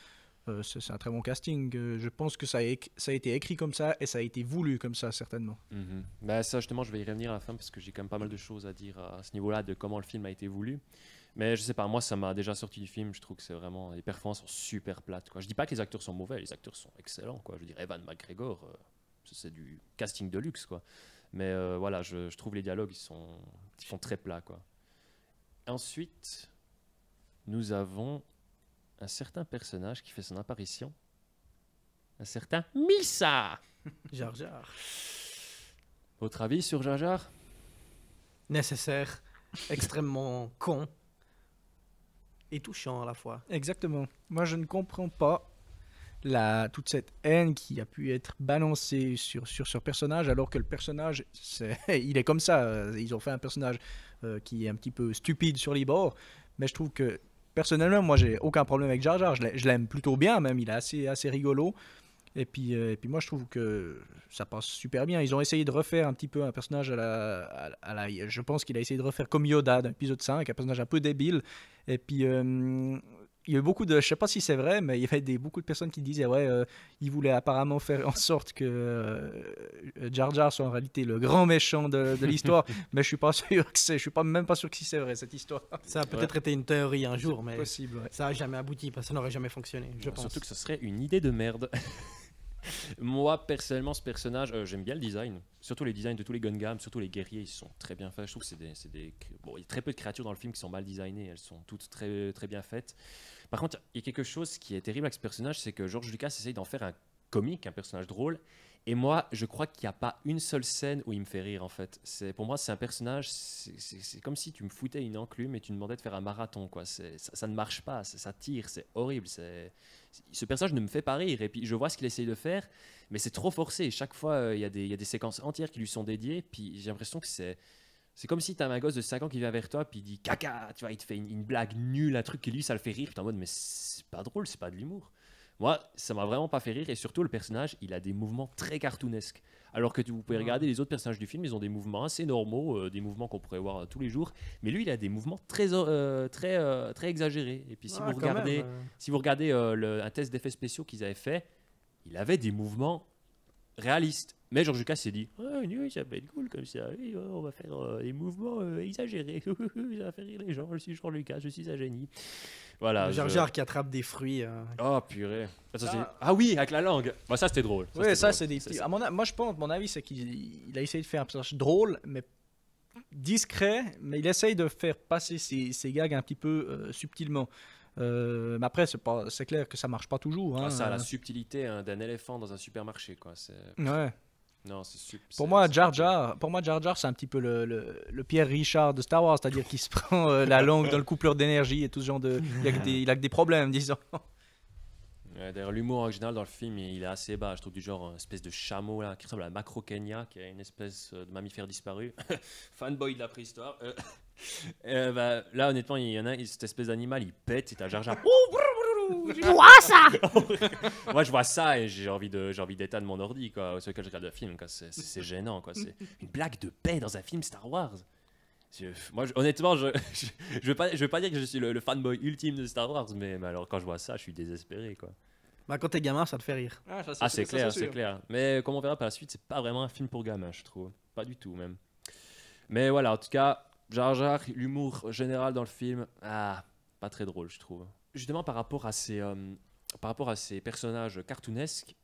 C'est un très bon casting. Je pense que ça a été écrit comme ça et ça a été voulu comme ça certainement. Bah, ça justement je vais y revenir à la fin parce que j'ai quand même pas mal de choses à dire à ce niveau-là de comment le film a été voulu. Mais je sais pas, moi ça m'a déjà sorti du film, je trouve que c'est vraiment, les performances sont super plates, quoi. Je dis pas que les acteurs sont mauvais, les acteurs sont excellents, quoi. Je veux dire Evan McGregor, c'est du casting de luxe, quoi. Mais voilà, je trouve les dialogues ils sont très plats, quoi. Ensuite, nous avons un certain personnage qui fait son apparition, un certain Misa. Jar Jar. Votre avis sur Jar Jar? Nécessaire, extrêmement con et touchant à la fois. Exactement. Moi je ne comprends pas toute cette haine qui a pu être balancée sur ce personnage alors que le personnage il est comme ça. Ils ont fait un personnage qui est un petit peu stupide sur les bords, mais je trouve que personnellement moi j'ai aucun problème avec Jar Jar. Je l'aime plutôt bien même, il est assez rigolo. Et puis moi je trouve que ça passe super bien. Ils ont essayé de refaire un petit peu un personnage je pense qu'il a essayé de refaire comme Yoda dans l'épisode 5, un personnage un peu débile. Et puis il y a eu beaucoup de, je sais pas si c'est vrai, mais il y avait beaucoup de personnes qui disaient il voulait apparemment faire en sorte que Jar Jar soit en réalité le grand méchant de l'histoire. Mais je suis pas sûr je suis même pas sûr que si c'est vrai cette histoire. Ça a peut-être été une théorie un jour, mais Possible. Ouais. ça a jamais abouti parce que ça n'aurait jamais fonctionné, je pense. Surtout que ce serait une idée de merde. Moi, personnellement, ce personnage, j'aime bien le design. Surtout les designs de tous les Gungam, surtout les guerriers, ils sont très bien faits. Je trouve que bon, il y a très peu de créatures dans le film qui sont mal designées. Elles sont toutes très, très bien faites. Par contre, il y a quelque chose qui est terrible avec ce personnage, c'est que George Lucas essaye d'en faire un comique, un personnage drôle. Et moi, je crois qu'il n'y a pas une seule scène où il me fait rire, en fait. Pour moi, c'est un personnage, c'est comme si tu me foutais une enclume et tu me demandais de faire un marathon, quoi. Ça ne marche pas, ça tire, c'est horrible. Ce personnage ne me fait pas rire. Et puis, je vois ce qu'il essaye de faire, mais c'est trop forcé. Chaque fois, il y a des séquences entières qui lui sont dédiées. Puis, j'ai l'impression que c'est comme si tu as un gosse de 5 ans qui vient vers toi, puis il dit caca, tu vois, il te fait une blague nulle, un truc qui lui, ça le fait rire. Puis, t'es en mode, mais c'est pas drôle, c'est pas de l'humour. Moi, ça m'a vraiment pas fait rire, et surtout le personnage, il a des mouvements très cartoonesques. Alors que vous pouvez regarder les autres personnages du film, ils ont des mouvements assez normaux, des mouvements qu'on pourrait voir tous les jours. Mais lui, il a des mouvements très exagérés. Et puis si vous regardez un test d'effets spéciaux qu'ils avaient fait, il avait des mouvements réalistes. Mais George Lucas s'est dit, oui, ça va être cool comme ça, oui, on va faire des mouvements exagérés, ça va faire rire les gens, je suis George Lucas, je suis un génie. Voilà, Jar Jar qui attrape des fruits. Oh purée. Ah oui, avec la langue. Bah, ça c'était drôle. Oui, ça c'est des petits. Moi je pense, mon avis c'est qu'il a essayé de faire un personnage drôle, mais discret, mais il essaye de faire passer ses gags un petit peu subtilement. Mais après, c'est clair que ça marche pas toujours. Hein. Ça a la subtilité d'un éléphant dans un supermarché, quoi. Ouais. Non, c'est pour moi, Jar Jar, c'est un petit peu le Pierre Richard de Star Wars, c'est-à-dire qu'il se prend la langue dans le coupleur d'énergie et tout ce genre de. Il a que des problèmes, disons. Ouais, d'ailleurs, l'humour en général dans le film, il est assez bas. Je trouve du genre une espèce de chameau là, qui ressemble à Macro Kenya, qui est une espèce de mammifère disparu. Fanboy de la préhistoire. Là, honnêtement, il y en a cette espèce d'animal, il pète et t'as Jar Jar. Quoi ça? Moi je vois ça et j'ai envie d'éteindre mon ordi quoi, sur lequel je regarde le film, quoi. C'est gênant, quoi. C'est une blague de paix dans un film Star Wars. Honnêtement je veux pas dire que je suis le fanboy ultime de Star Wars, mais alors quand je vois ça je suis désespéré, quoi. Bah, quand t'es gamin ça te fait rire. C'est clair. Mais comme on verra par la suite, c'est pas vraiment un film pour gamins, je trouve. Pas du tout même. Mais voilà, en tout cas Jar Jar, l'humour général dans le film, pas très drôle, je trouve. Justement, par rapport à ces personnages cartoonesques,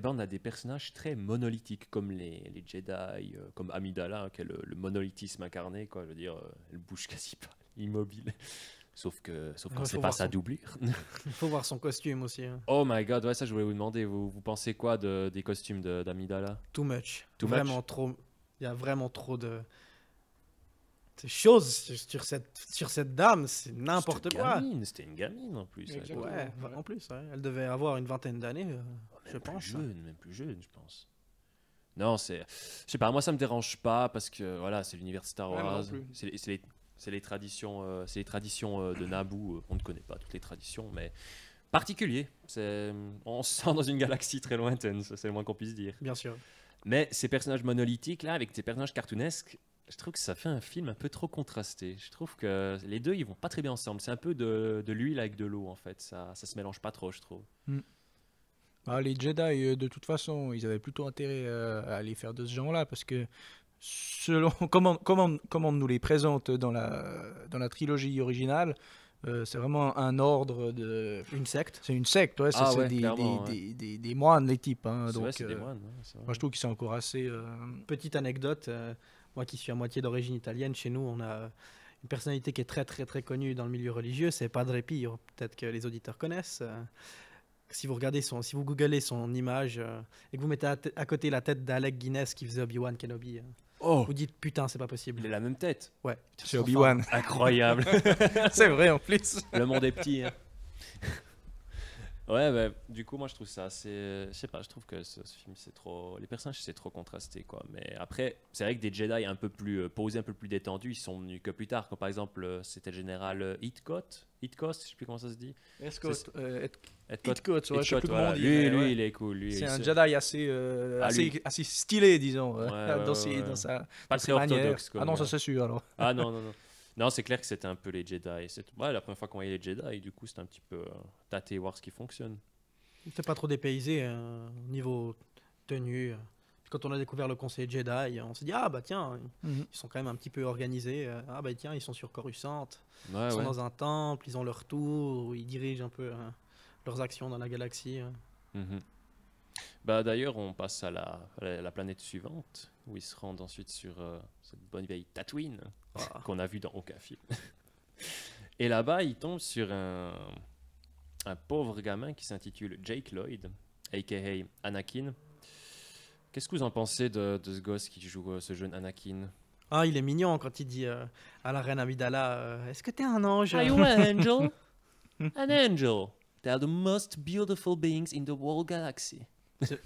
on a des personnages très monolithiques, comme les Jedi, comme Amidala, qui est le monolithisme incarné, quoi. Je veux dire, elle bouge quasi pas, immobile. Sauf quand c'est pas sa doublure. Il faut voir son costume aussi. Hein. Oh my god, ouais, ça je voulais vous demander, vous pensez quoi des costumes d'Amidala? Too much. Too vraiment much? trop. Il y a vraiment trop de choses sur cette dame, c'est n'importe quoi. C'était une gamine en plus. Ouais, en plus, ouais. Elle devait avoir une vingtaine d'années, je pense. Même plus jeune, je pense. Non, je sais pas, moi ça me dérange pas parce que voilà, c'est l'univers de Star Wars. C'est C'est les traditions, de Naboo. On ne connaît pas toutes les traditions, mais particulier. On se sent dans une galaxie très lointaine, ça, c'est le moins qu'on puisse dire. Bien sûr. Mais ces personnages monolithiques, là, avec ces personnages cartoonesques, je trouve que ça fait un film un peu trop contrasté. Je trouve que les deux, ils vont pas très bien ensemble. C'est un peu de l'huile avec de l'eau, en fait. Ça se mélange pas trop, je trouve. Les Jedi, de toute façon, ils avaient plutôt intérêt à aller faire de ce genre-là, parce que selon comment on nous les présente dans la trilogie originale, c'est vraiment un ordre de... Une secte. C'est une secte, ouais. Ah C'est ouais, des, clairement, des moines, les types. Hein, C'est vrai, donc, c'est des moines. C'est vrai. moi, je trouve qu'ils sont encore assez... Petite anecdote, moi qui suis à moitié d'origine italienne, chez nous, on a une personnalité qui est très très très connue dans le milieu religieux, c'est Padre Pio. Peut-être que les auditeurs connaissent. Si vous regardez si vous googlez son image et que vous mettez à côté la tête d'Alec Guinness qui faisait Obi-Wan Kenobi, vous dites putain, c'est pas possible. Il a la même tête. Ouais. C'est Obi-Wan. Incroyable. C'est vrai, en plus. Le monde est petit. Hein. Ouais, bah, du coup, moi, je trouve ça assez... je sais pas, je trouve que ce film, c'est trop... Les personnages, c'est trop contrasté, quoi. Mais après, c'est vrai que des Jedi un peu plus posés, un peu plus détendus, ils sont venus que plus tard. Comme par exemple, c'était le général Hitcoat, je sais plus comment ça se dit. Hitcoat, ouais, Hitcoat, je sais plus comment voilà. on dit. Lui, ouais. il est cool. Lui, C'est un il Jedi assez stylé, disons, Ouais, dans ouais. sa Pas très manière. orthodoxe, quoi. Ah non, ça c'est sûr, alors. Ah non. Non, c'est clair que c'était un peu les Jedi. La première fois qu'on voyait les Jedi, du coup, c'était un petit peu tâter, voir ce qui fonctionne. C'était pas trop dépaysé au niveau tenue. Quand on a découvert le conseil Jedi, on s'est dit ah bah tiens, ils sont quand même un petit peu organisés. Ah bah tiens, ils sont sur Coruscant, ils sont dans un temple, ils ont leur tour, ils dirigent un peu leurs actions dans la galaxie. Mhm. Bah, d'ailleurs, on passe à la planète suivante, où ils se rendent ensuite sur cette bonne vieille Tatooine, qu'on a vu dans aucun film. Et là-bas, ils tombent sur un pauvre gamin qui s'intitule Jake Lloyd, a.k.a. Anakin. Qu'est-ce que vous en pensez de ce gosse qui joue ce jeune Anakin? Ah, il est mignon quand il dit à la reine Amidala est-ce que t'es un ange? Are you an angel? An angel. They are the most beautiful beings in the whole galaxy.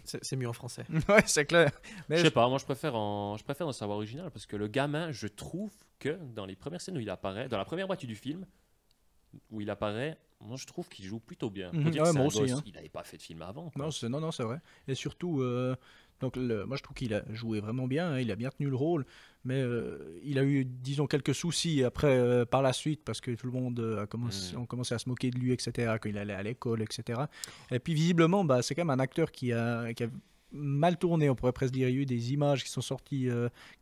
C'est mieux en français. Ouais, c'est clair. Mais Je sais pas, moi je préfère dans le savoir original parce que le gamin, je trouve que dans les premières scènes où il apparaît, dans la première moitié du film où il apparaît, moi je trouve qu'il joue plutôt bien. Faut dire que c'est moi un aussi, gosse, hein. il n'avait pas fait de film avant. Quoi. Non, c'est vrai. Et surtout, donc moi je trouve qu'il a joué vraiment bien, hein, il a bien tenu le rôle, mais il a eu, disons, quelques soucis après, par la suite, parce que tout le monde a commencé à se moquer de lui, etc., quand il allait à l'école, etc. Et puis visiblement, c'est quand même un acteur qui a mal tourné, on pourrait presque dire. Il y a eu des images qui sont sorties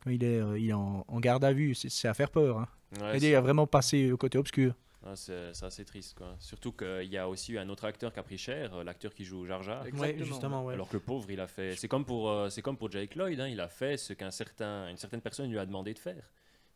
quand il est en garde à vue, c'est à faire peur. Hein. Ouais, Il a vraiment passé au côté obscur. c'est assez triste. Quoi. Surtout qu'il y a aussi eu un autre acteur qui a pris cher, l'acteur qui joue Jar Jar. Ouais, justement, ouais. Alors que le pauvre, il a fait. C'est comme pour Jake Lloyd, hein, il a fait ce une certaine personne lui a demandé de faire.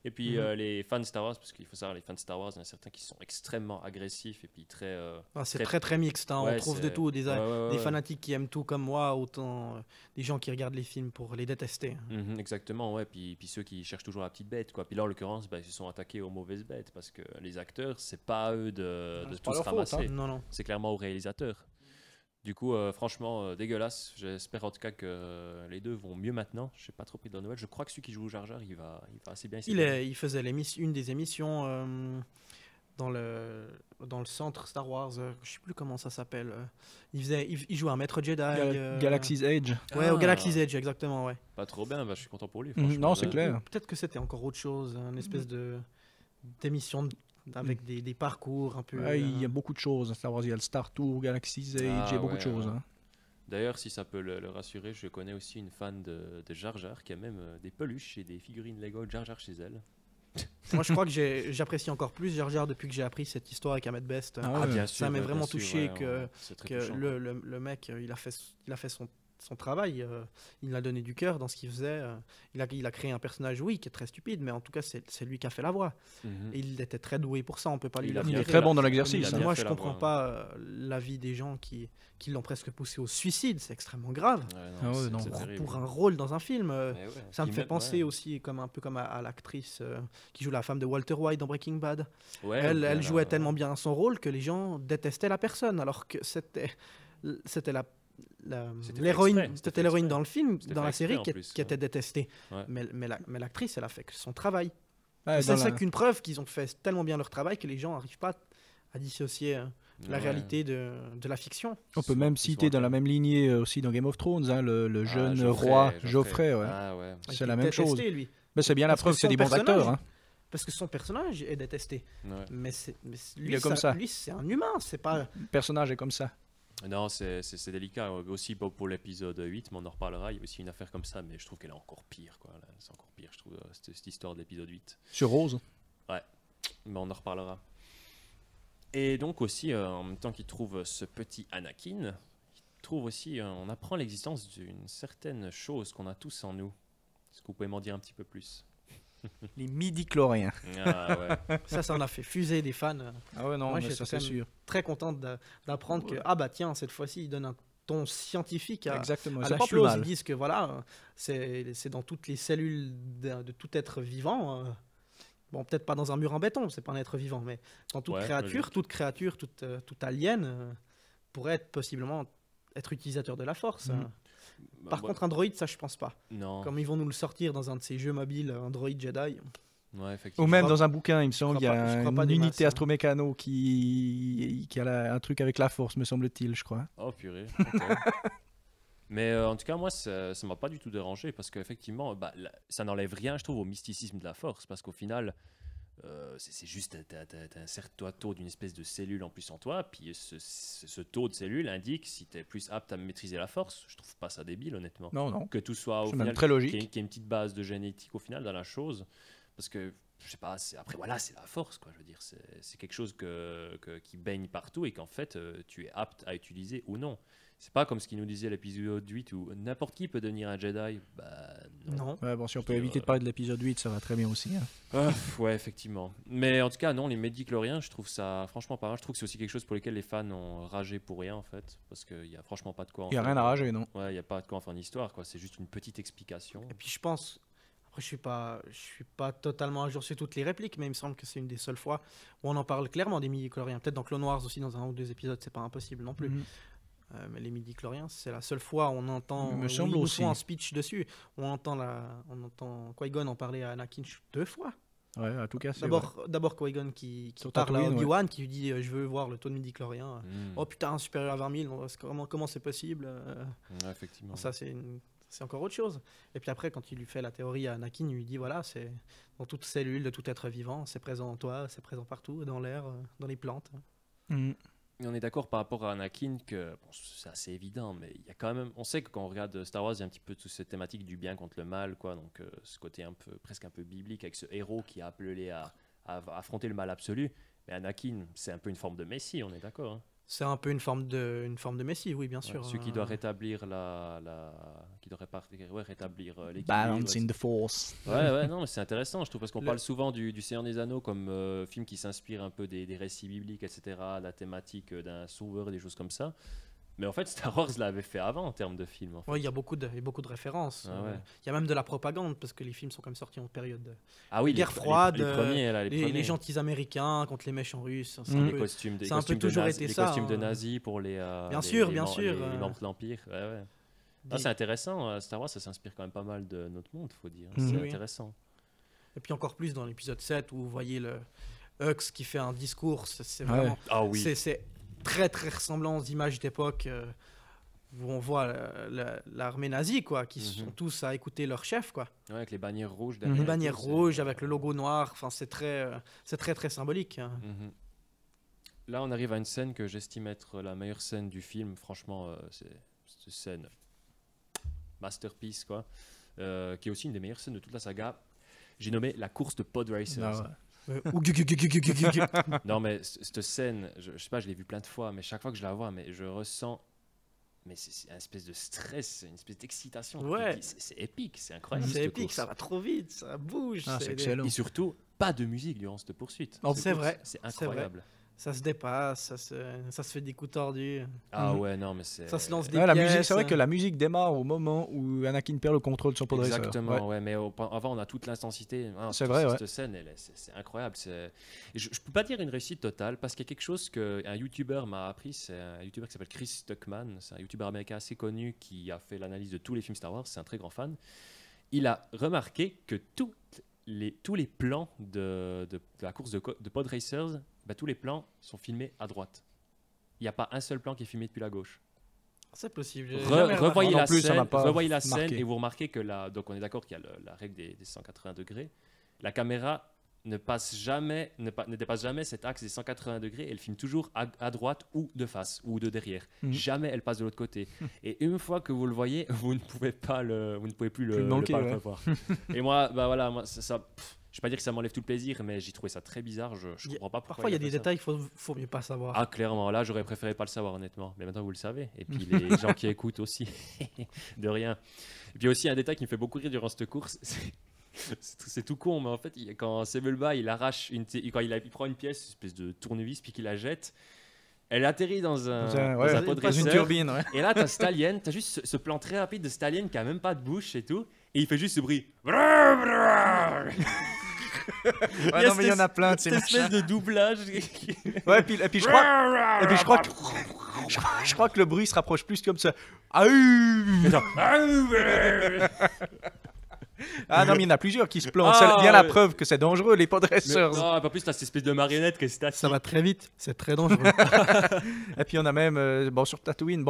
Et puis les fans de Star Wars, parce qu'il faut savoir, les fans de Star Wars, il y en a certains qui sont extrêmement agressifs et puis très. C'est très mixte, hein. Ouais, on trouve de c'est- tout, des ouais. fanatiques qui aiment tout comme moi, autant des gens qui regardent les films pour les détester. Mhm, exactement, ouais. Puis ceux qui cherchent toujours la petite bête, quoi. Puis là, en l'occurrence, ils se sont attaqués aux mauvaises bêtes parce que les acteurs, c'est pas à eux de c'est tout pas se leur faute, ramasser. Non. C'est clairement au réalisateur. Du coup, franchement, dégueulasse. J'espère en tout cas que les deux vont mieux maintenant. Je n'ai pas trop pris de nouvelles. Je crois que celui qui joue Jar Jar, il va assez bien. Il faisait une des émissions dans le centre Star Wars, je sais plus comment ça s'appelle. Il jouait un maître Jedi. Galaxy's Edge. Ouais, au Galaxy's Edge, exactement, ouais. Pas trop bien, je suis content pour lui. Non, franchement. c'est clair. Peut-être que c'était encore autre chose, une espèce d'émission avec des parcours un peu. Ouais, il y a beaucoup de choses. Star Wars, il y a le Star Tour, Galaxy's Edge, il y a beaucoup de choses. Hein. D'ailleurs, si ça peut le rassurer, je connais aussi une fan de Jar Jar qui a même des peluches et des figurines Lego Jar Jar chez elle. Moi, je crois que j'apprécie encore plus Jar Jar depuis que j'ai appris cette histoire avec Ahmed Best. Bien sûr, ça m'a vraiment bien sûr, touché ouais, que le mec, il a fait son travail, il a donné du cœur dans ce qu'il faisait. Il a créé un personnage, oui, qui est très stupide, mais en tout cas, c'est lui qui a fait la voix. Et il était très doué pour ça, on peut pas lui Il a Il bien est fait très la- bon dans il a l'exercice. bien Moi, fait je la comprends voix. pas l'avis des gens qui l'ont presque poussé au suicide. C'est extrêmement grave. Ah ouais, c'est non. terrible. Pour un rôle dans un film, Mais ouais. ça me Puis fait même, penser ouais. aussi un peu comme à l'actrice qui joue la femme de Walter White dans Breaking Bad. Ouais, Elle jouait tellement bien son rôle que les gens détestaient la personne, alors que c'était l'héroïne, fait exprès, c'était l'héroïne dans le film, C'était dans fait la série exprès, en plus, qui était détestée. Ouais. Mais l'actrice, elle a fait son travail. Ouais, C'est dans ça la- qu'une preuve qu'ils ont fait tellement bien leur travail que les gens n'arrivent pas à dissocier la Ouais. réalité de la fiction. On peut Ils même sont citer dans la intelligents. même lignée aussi dans Game of Thrones, hein, le Ah, jeune roi Joffrey. Ouais. Ah ouais. Il C'est est la même chose. détesté, lui. Ben, c'est bien la Parce que preuve que c'est son des bons personnage- acteurs. Hein. Parce que son personnage est détesté. Ouais. Mais, lui, est comme ça. lui, c'est un humain. C'est pas. Le personnage est comme ça. Non, c'est délicat. Aussi pour l'épisode 8, mais on en reparlera. Il y a aussi une affaire comme ça, mais je trouve qu'elle est encore pire. Quoi. Là, c'est encore pire, je trouve, cette histoire de l'épisode 8. Sur Rose. Mais on en reparlera. Et donc aussi, en même temps qu'il trouve ce petit Anakin, il trouve aussi, on apprend l'existence d'une certaine chose qu'on a tous en nous. Est-ce que vous pouvez m'en dire un petit peu plus? Les midi-chloriens. Ah ouais. Ça en a fait fuser des fans. Ah ouais, non, Moi, mais j'étais ça c'est quand même sûr. Très contente d'apprendre que, ah bah tiens, cette fois-ci, il donne un ton scientifique à Exactement, la c'est pas plus chose. mal. Ils disent que voilà, c'est dans toutes les cellules de tout être vivant. Bon, peut-être pas dans un mur en béton, c'est pas un être vivant, mais dans toute Ouais, créature, tout alien pourrait possiblement être utilisateur de la force. Mhm. Par contre, Android, ça je pense pas. non. Comme ils vont nous le sortir dans un de ces jeux mobiles Android Jedi. Ouais, effectivement. Ou même crois- dans un bouquin, il me semble, il y je a crois pas une des masses, unité hein. astromécano qui a un truc avec la force, me semble-t-il, je crois. Oh purée. Ok. Mais en tout cas, moi, ça m'a pas du tout dérangé parce qu'effectivement, ça n'enlève rien, je trouve, au mysticisme de la force. Parce qu'au final, c'est juste, t'as un certain taux d'une espèce de cellule en plus en toi. Puis ce taux de cellule indique si tu es plus apte à maîtriser la force. Je trouve pas ça débile, honnêtement. Non, non. Que tout soit au C'est même final, très logique. qu'il y ait une petite base de génétique au final dans la chose. Parce que, je sais pas, après voilà, c'est la force, quoi. Je veux dire, c'est quelque chose qui baigne partout et qu'en fait, tu es apte à utiliser ou non. C'est pas comme ce qu'il nous disait l'épisode 8 où n'importe qui peut devenir un Jedi. Bah non. Non. Ouais, bon, si on peut Je éviter dirais- de parler de l'épisode 8, ça va très bien aussi. Hein. Ouais, effectivement. Mais en tout cas, non, les médicloriens, je trouve ça franchement pas mal. Je trouve que c'est aussi quelque chose pour lequel les fans ont ragé pour rien, en fait. Parce qu'il y a franchement pas de quoi en Il n'y a faire. rien à rager, non. Ouais, il n'y a pas de quoi en faire une histoire, quoi. C'est juste une petite explication. Et puis je pense, après je suis pas totalement à jour sur toutes les répliques, mais il me semble que c'est une des seules fois où on en parle clairement des midi-chloriens. Peut-être dans Clone Wars aussi, dans un ou deux épisodes, c'est pas impossible non plus. Mhm. Mais les midi-chloriens, c'est la seule fois où on entend. Il me où semble ils nous aussi. font un speech dessus. On entend Qui-Gon en parler à Anakin deux fois. Ouais, en tout cas, c'est vrai. D'abord Qui-Gon qui Sur parle à Tatooine, Obi-Wan, qui lui dit je veux voir le taux de midi-chlorien. Mm. Oh putain, supérieur à 20 000, comment c'est possible Ouais, effectivement. Ça, c'est encore autre chose. Et puis après, quand il lui fait la théorie à Anakin, il lui dit voilà, c'est dans toute cellule de tout être vivant, c'est présent en toi, c'est présent partout, dans l'air, dans les plantes. Mhm. Et on est d'accord par rapport à Anakin que bon, c'est assez évident, mais il y a quand même. On sait que quand on regarde Star Wars, il y a un petit peu toute cette thématique du bien contre le mal, quoi. Donc ce côté presque un peu biblique avec ce héros qui a appelé à affronter le mal absolu. Mais Anakin, c'est un peu une forme de messie, on est d'accord. Hein. C'est un peu une forme de messie, oui, bien Ouais, sûr. celui qui doit rétablir qui doit rétablir l'équilibre. Balance in the force. Ouais, non, mais c'est intéressant, je trouve, parce qu'on Le- parle souvent du Seigneur des Anneaux comme film qui s'inspire un peu des récits bibliques, etc., la thématique d'un sauveur et des choses comme ça. Mais en fait, Star Wars l'avait fait avant en termes de film. En fait. Oui, il y a beaucoup de références. Ah ouais. Il y a même de la propagande, parce que les films sont quand même sortis en période de Ah oui, guerre froide, les premiers, là, les premiers. les gentils américains contre les méchants russes. C'est Mhm. un Les peu- costumes, ça a un peu toujours été les ça, costumes de hein. nazis pour les, Bien sûr, les euh. membres de l'Empire. Ouais, ouais. Ah, des- c'est intéressant, Star Wars, ça s'inspire quand même pas mal de notre monde, faut dire. Mhm. C'est Oui. intéressant. Et puis encore plus dans l'épisode 7 où vous voyez le Hux qui fait un discours, c'est Ouais. vraiment Ah oui. c'est très très ressemblant aux images d'époque où on voit l'armée nazie quoi, qui Mhm. sont tous à écouter leur chef quoi. Ouais, avec les bannières rouges Mhm. derrière. Une et bannière tout, c'est- rouge avec le logo noir, enfin c'est très très symbolique. Hein. Mhm. Là, on arrive à une scène que j'estime être la meilleure scène du film. Franchement, c'est cette scène masterpiece, quoi, qui est aussi une des meilleures scènes de toute la saga. J'ai nommé la course de Pod Racers. Ah ouais. Non, mais cette scène, je sais pas, je l'ai vue plein de fois, mais chaque fois que je la vois, mais je ressens. Mais c'est une espèce de stress, une espèce d'excitation. Ouais. C'est épique, c'est incroyable. C'est cette épique, course. ça va trop vite, ça bouge. Ah, c'est des- excellent. Et surtout, pas de musique durant cette poursuite. Oh, Cette c'est course, vrai, C'est c'est vrai. incroyable. Ça se dépasse, ça se fait des coups tordus. Ah Mhm. ouais, non, mais c'est. Ça se lance des Ouais, la musique, pièces. c'est vrai que la musique démarre au moment où Anakin perd le contrôle de son pod racer. Exactement, Ouais. ouais, mais avant on a toute l'intensité. Ah, C'est vrai, cette scène, c'est incroyable. Et je peux pas dire une réussite totale parce qu'il y a quelque chose qu'un YouTuber m'a appris. C'est un YouTuber qui s'appelle Chris Stuckman. C'est un YouTuber américain assez connu qui a fait l'analyse de tous les films Star Wars. C'est un très grand fan. Il a remarqué que toutes tous les plans de la course de Pod Racers, tous les plans sont filmés à droite. Il n'y a pas un seul plan qui est filmé depuis la gauche. C'est possible. j'ai Revoyez jamais remarqué. Moi la non plus, ça scène, m'a pas revoyez la scène marqué. et vous remarquez que donc on est d'accord qu'il y a la règle des 180 degrés. La caméra ne dépasse jamais cet axe des 180 degrés. Elle filme toujours à droite ou de face ou de derrière. Jamais elle passe de l'autre côté. Et une fois que vous le voyez, vous ne pouvez plus le manquer, ouais. revoir. Et moi, moi, je ne vais pas dire que ça m'enlève tout le plaisir, mais j'ai trouvé ça très bizarre. Je comprends pas pourquoi. Parfois, il y a des fait ça. détails qu'il faut mieux pas savoir. Ah, clairement, là, j'aurais préféré pas le savoir, honnêtement. Mais maintenant, vous le savez. Et puis, les gens qui écoutent aussi. De rien. Et puis, aussi, un détail qui me fait beaucoup rire durant cette course, c'est tout con, mais en fait, quand Sebulba, il arrache il prend une pièce, une espèce de tournevis, puis qu'il la jette, elle atterrit dans un pod dans une racer. turbine, ouais. Et là, t'as Stallion, t'as juste ce plan très rapide de Stallion qui a même pas de bouche et tout, et il fait juste ce bruit. Ouais, non, mais il y en a plein de ces Cette espèce machins. de doublage. Ouais, et puis je crois que le bruit se rapproche plus comme ça. Ah non, mais il y en a plusieurs qui se plantent. C'est bien la preuve que c'est dangereux, les pod racers. Non, pas plus, t'as cette espèce de marionnette que c'est Ça va très vite, c'est très dangereux. Et puis on a même, sur Tatooine,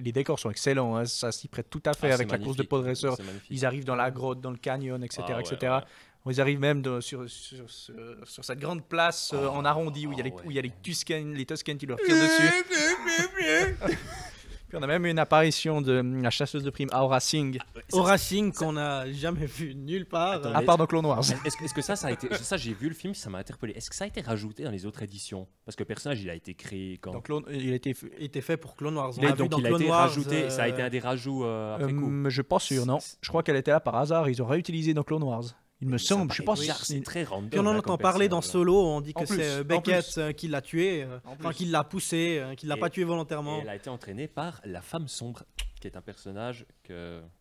les décors sont excellents. Hein, ça s'y prête tout à fait avec la course de pod racer. Ils arrivent dans la grotte, dans le canyon, etc. Ah, ouais, etc. ouais. Ils arrivent même sur cette grande place en arrondi où il y a les Tusken qui leur tirent dessus. Puis on a même une apparition de la chasseuse de primes Aura Singh. Aura Singh qu'on n'a jamais vu nulle part. Attends, À part dans Clone Wars. Est-ce que ça a été. Ça, j'ai vu le film, ça m'a interpellé. Est-ce que ça a été rajouté dans les autres éditions? Parce que le personnage, il a été créé quand. Donc il a été Il était fait pour Clone Wars. On Et l'a vu donc, dans il a Clone été Wars, rajouté. Ça a été un des rajouts après coup. je suis pas sûr, non. Je crois qu'elle était là par hasard. Ils ont réutilisé dans Clone Wars. Il me semble, je sais pas si C'est très random. Puis on en là, entend comme parler dans personnage, Solo, on dit En que plus, c'est en Beckett qui l'a tué, enfin qui l'a poussé, qui l'a Et- pas tué Et volontairement. elle a été entraînée par la femme sombre, qui est un personnage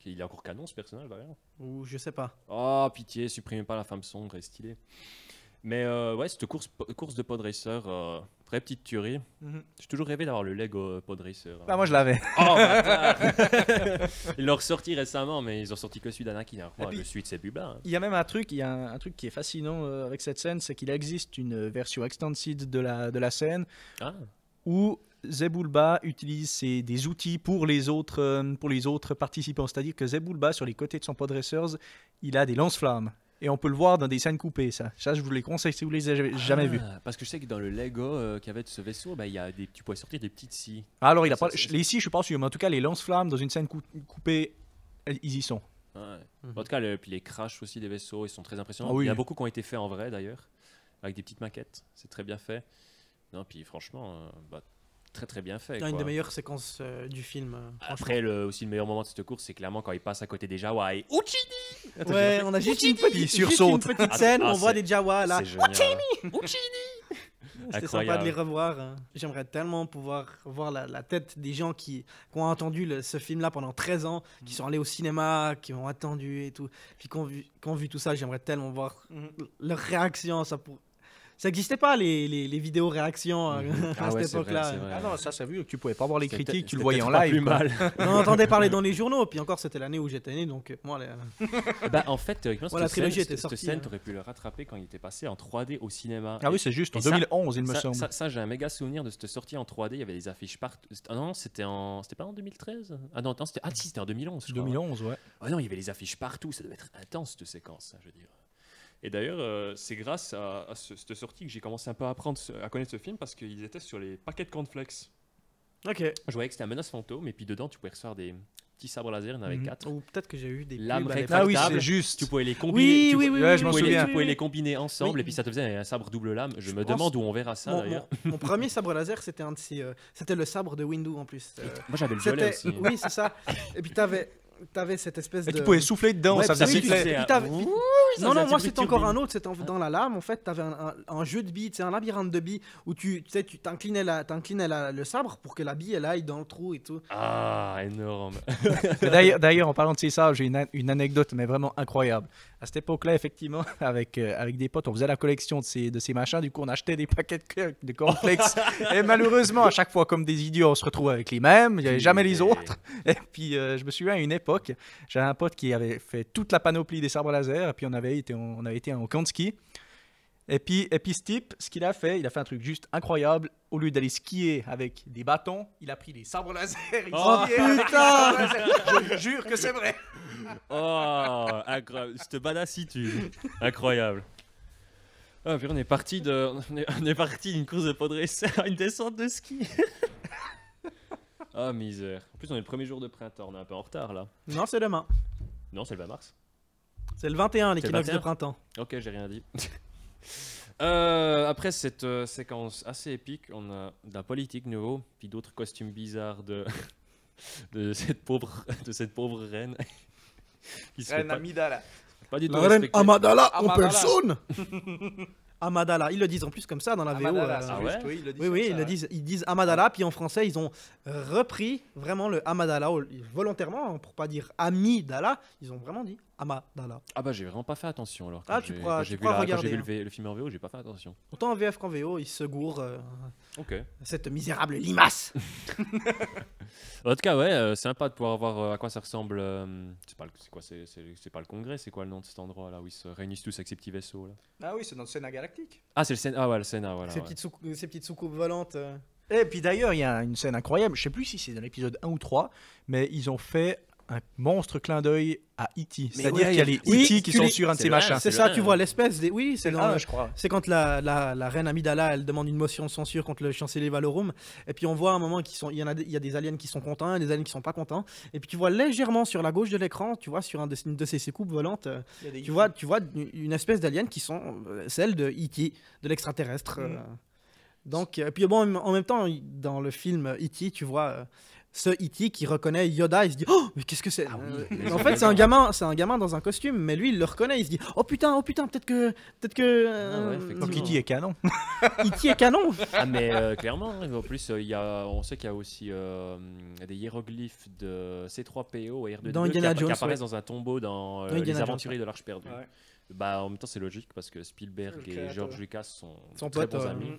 il est encore canon, ce personnage d'ailleurs. Ou je sais pas. Oh, pitié, supprimez pas la femme sombre, elle est stylée. Mais ouais, cette course de pod racer, très petite tuerie. J'ai toujours rêvé d'avoir le Lego pod racer. Bah, moi je l'avais. Oh, bâtard. Ils l'ont ressorti récemment, mais ils ont sorti que celui d'Anakin. Alors, moi, puis- le suite, c'est Bubba. Hein. Il y a même un truc qui est fascinant avec cette scène, c'est qu'il existe une version extended de la scène Ah, où Zebulba utilise des outils pour les autres participants. C'est-à-dire que Zebulba, sur les côtés de son pod racers, il a des lance-flammes. Et on peut le voir dans des scènes coupées, ça. Ça, je vous les conseille si vous les avez jamais vus. Parce que je sais que dans le Lego qu'il y avait de ce vaisseau, il y a tu pouvais sortir des petites scies. Alors, il a Ça, pas, c'est- les ici, je suis pas sûr, mais en tout cas, les lance-flammes dans une scène coupée, ils y sont. Ouais. En tout cas, puis les crashs aussi des vaisseaux, ils sont très impressionnants. Ah oui. Il y en a beaucoup qui ont été faits en vrai d'ailleurs, avec des petites maquettes. C'est très bien fait. Non, puis franchement, très très bien fait. C'est une quoi. des meilleures séquences du film. Après, aussi le meilleur moment de cette course, c'est clairement quand il passe à côté des Jawa et Uchini. Ouais, on a juste une petite, sursaute. juste une petite scène, Ah, on voit c'est- des Jawas là. C'est génial. C'était sympa de les revoir. Hein. J'aimerais tellement pouvoir voir la tête des gens qui ont entendu ce film-là pendant 13 ans, qui sont allés au cinéma, qui ont attendu et tout, puis qui ont vu tout ça. J'aimerais tellement voir leur réaction. Ça n'existait pas, les vidéos réactions à Ah ouais, cette c'est vrai, époque-là. c'est vrai. Ah non, ça vu que tu pouvais pas voir les C'était critiques, tu c'était le voyais en peut-être pas live. plus quoi. mal. On entendait parler dans les journaux, puis encore c'était l'année où j'étais né, donc moi, En fait, théoriquement, Voilà, la trilogie était cette sortie, scène, hein. t'aurais pu le rattraper quand il était passé en 3D au cinéma. Ah oui, c'est juste, en Et ça- 2011, il me ça, semble. ça, j'ai un méga souvenir de cette sortie en 3D. Il y avait des affiches partout. Ah non, c'était pas en 2013. Ah non, attends, c'était en 2011. Je crois, ouais. 2011, ouais. Ah non, il y avait les affiches partout. Ça devait être intense cette séquence, hein, je veux dire. Et d'ailleurs, c'est grâce à cette sortie que j'ai commencé un peu à connaître ce film parce qu'ils étaient sur les paquets de cornflakes. Ok. Je voyais que c'était un menace fantôme et puis dedans, tu pouvais recevoir des petits sabres laser. Il y en avait 4. Ou peut-être que j'ai eu des Lames pubs à l'époque. Ah oui, rétractables. c'est juste. Tu pouvais les combiner. Oui, oui, ouais, je m'en souviens. Tu pouvais les combiner ensemble Oui. et puis ça te faisait un sabre double lame. Je me pense- demande où on verra ça d'ailleurs. Mon premier sabre laser, c'était c'était le sabre de Windu en plus. Moi j'avais le violet C'était, aussi. oui, c'est ça. Et puis t'avais cette espèce Et de. tu pouvais souffler dedans, Ouais, ça puis faisait oui, siffler. puis hein. t'avais- Ouh, ça Non, faisait non, un moi petit c'était bruit de encore un turbine. autre. C'était dans la lame, en fait, t'avais un jeu de billes, un labyrinthe de billes où tu t'inclinais le sabre pour que la bille elle aille dans le trou et tout. Ah, énorme. Mais D'ailleurs, en parlant de ces sabres, j'ai une anecdote, mais vraiment incroyable. À cette époque-là, effectivement, avec des potes, on faisait la collection de ces machins. Du coup, on achetait des paquets de cornflakes. Et malheureusement, à chaque fois, comme des idiots, on se retrouvait avec les mêmes. Il n'y avait jamais les autres. Et puis, je me souviens, à une époque, l'époque, j'avais un pote qui avait fait toute la panoplie des sabres laser, et puis on avait été en camp de ski. Et puis ce type, ce qu'il a fait, il a fait un truc juste incroyable. Au lieu d'aller skier avec des bâtons, il a pris des sabres laser. Il skiait avec des sabres laser. Je jure que c'est vrai. Oh, incroyable. Cette badassitude. Incroyable. Ah, puis on est parti d'une course de pod racer à une descente de ski. Ah, misère. En plus, on est le premier jour de printemps. On est un peu en retard, là. Non, c'est demain. Non, c'est le 20 mars. C'est le 21, C'est l'équinoxe le de 21? printemps. Ok, j'ai rien dit. Après cette séquence assez épique, on a de la politique nouveau, puis d'autres costumes bizarres de cette pauvre reine. Qui se fait Reine Amidala. pas du tout La reine respecter. Amadala en Amadala. personne. Amadala, ils le disent en plus comme ça dans la VO. Amadala, c'est Ah juste, ouais oui, il le dit Oui, comme oui, ça, ils le ouais. disent, ils disent Amadala, puis en français, ils ont repris vraiment le Amadala volontairement, hein, pour pas dire Amidala, ils ont vraiment dit Amadala. Ah bah j'ai vraiment pas fait attention alors. Ah, tu pourras regarder, Quand j'ai vu le film en VO, j'ai pas fait attention. Autant en VF qu'en VO, ils se gourrent Ok. cette misérable limace. En tout cas, ouais, sympa de pouvoir voir à quoi ça ressemble. C'est pas le congrès, c'est quoi le nom de cet endroit là où ils se réunissent tous avec ces petits vaisseaux là. Ah oui, c'est dans le Sénat galactique. Ah, c'est le Sénat. Ah ouais, le Sénat, voilà. Ces ouais. petites soucoupes volantes. Et puis d'ailleurs, il y a une scène incroyable. Je sais plus si c'est dans l'épisode 1 ou 3, mais ils ont fait un monstre clin d'œil à E.T. C'est-à-dire ouais, qu'il y a les oui, E.T. qui tu sont les- sur un de c'est ces vrai, machins. C'est c'est ça, vrai, tu hein. vois l'espèce des. Oui, c'est dans. Ah, je crois. C'est quand la reine Amidala, elle demande une motion de censure contre le chancelier Valorum. Et puis on voit à un moment il y a des aliens qui sont contents et des aliens qui sont pas contents. Et puis tu vois légèrement sur la gauche de l'écran, tu vois sur une de ces soucoupes volantes, Il y a des tu vois une espèce d'aliens qui sont celles de E.T., de l'extraterrestre. Donc, puis bon, en même temps, dans le film E.T., tu vois ce E.T. qui reconnaît Yoda, il se dit oh mais qu'est-ce que c'est En fait, c'est un gamin dans un costume, mais lui il le reconnaît, il se dit oh putain, peut-être que Ah ouais, effectivement. Donc E.T. est canon. E.T. est canon. Ah mais clairement, hein, en plus on sait qu'il y a aussi des hiéroglyphes de C3PO et R2D2 Dans Indiana qui Jones, apparaissent ouais. dans un tombeau dans Dans Indiana Les Jones, Aventuriers de l'Arche perdue. Ouais. Bah en même temps c'est logique parce que Spielberg Le et créateur. George Lucas sont Son très pote, bons amis.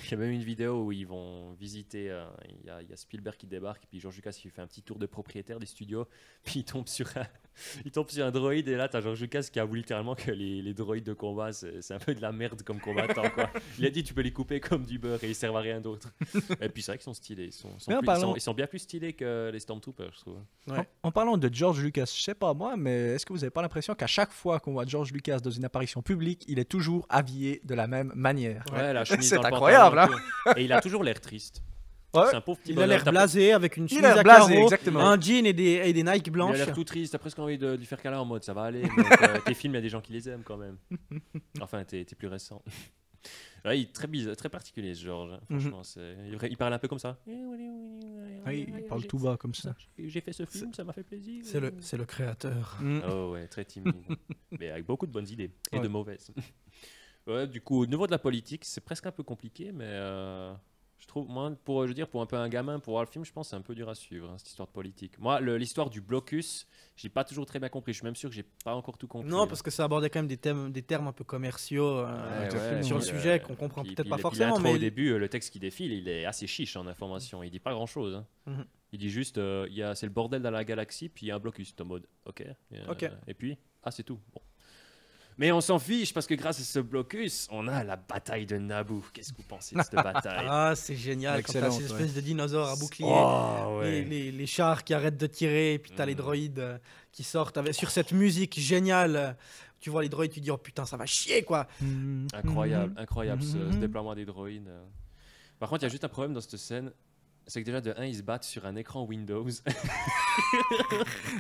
Il y a même une vidéo où ils vont visiter, il y a Spielberg qui débarque, et puis George Lucas qui fait un petit tour de propriétaire des studios, puis il tombe sur un droïde, et là t'as George Lucas qui avoue littéralement que les droïdes de combat c'est un peu de la merde comme combattant quoi. Il a dit tu peux les couper comme du beurre et ils servent à rien d'autre. Et puis c'est vrai qu'ils sont stylés, ils sont bien plus stylés que les Stormtroopers je trouve. Ouais. En parlant de George Lucas, je sais pas moi, mais est-ce que vous avez pas l'impression qu'à chaque fois qu'on voit George Lucas dans une apparition publique, il est toujours habillé de la même manière? Ouais, la chemise C'est dans le incroyable, pantalon et tout. Et il a toujours l'air triste. Ouais. C'est un pauvre petit Il a l'air bonheur. blasé avec une Il chemise a l'air à blasé, carreaux, exactement. un jean et des Nike Il a blanches. l'air tout triste, t'as presque envie de lui faire câlin en mode ça va aller, mec, tes films, il y a des gens qui les aiment quand même. Enfin, t'es plus récent. Ouais, il est très bizarre, très particulier ce George. Hein. Franchement, il parle un peu comme ça. Oui, il parle tout bas comme ça. J'ai fait ce film, ça m'a fait plaisir. C'est le créateur. Oh ouais, très timide. Mais avec beaucoup de bonnes idées et Ouais. de mauvaises. Ouais, du coup, au niveau de la politique, c'est presque un peu compliqué, mais je trouve, moi, pour un peu un gamin, pour voir le film, je pense que c'est un peu dur à suivre, hein, cette histoire de politique. Moi, l'histoire du blocus, j'ai pas toujours très bien compris. Je suis même sûr que j'ai pas encore tout compris. Non, parce que ça abordait quand même des termes un peu commerciaux sur le sujet qu'on comprend peut-être pas forcément. L'intro Mais au début, le texte qui défile, il est assez chiche en information. Il dit pas grand-chose. Hein. Mhm. Il dit juste, c'est le bordel dans la galaxie, puis il y a un blocus. T'es en mode, ok. Ok. Et puis, c'est tout. Bon. Mais on s'en fiche parce que grâce à ce blocus, on a la bataille de Naboo. Qu'est-ce que vous pensez de cette bataille? ah, c'est génial quand t'as Excellente, ces espèces de dinosaures à bouclier. Oh, ouais. Les chars qui arrêtent de tirer, et puis t'as les droïdes qui sortent sur cette musique géniale. Tu vois les droïdes, tu dis oh putain, ça va chier quoi. Incroyable ce déploiement des droïdes. Par contre, il y a juste un problème dans cette scène. C'est que déjà, de 1, ils se battent sur un écran Windows.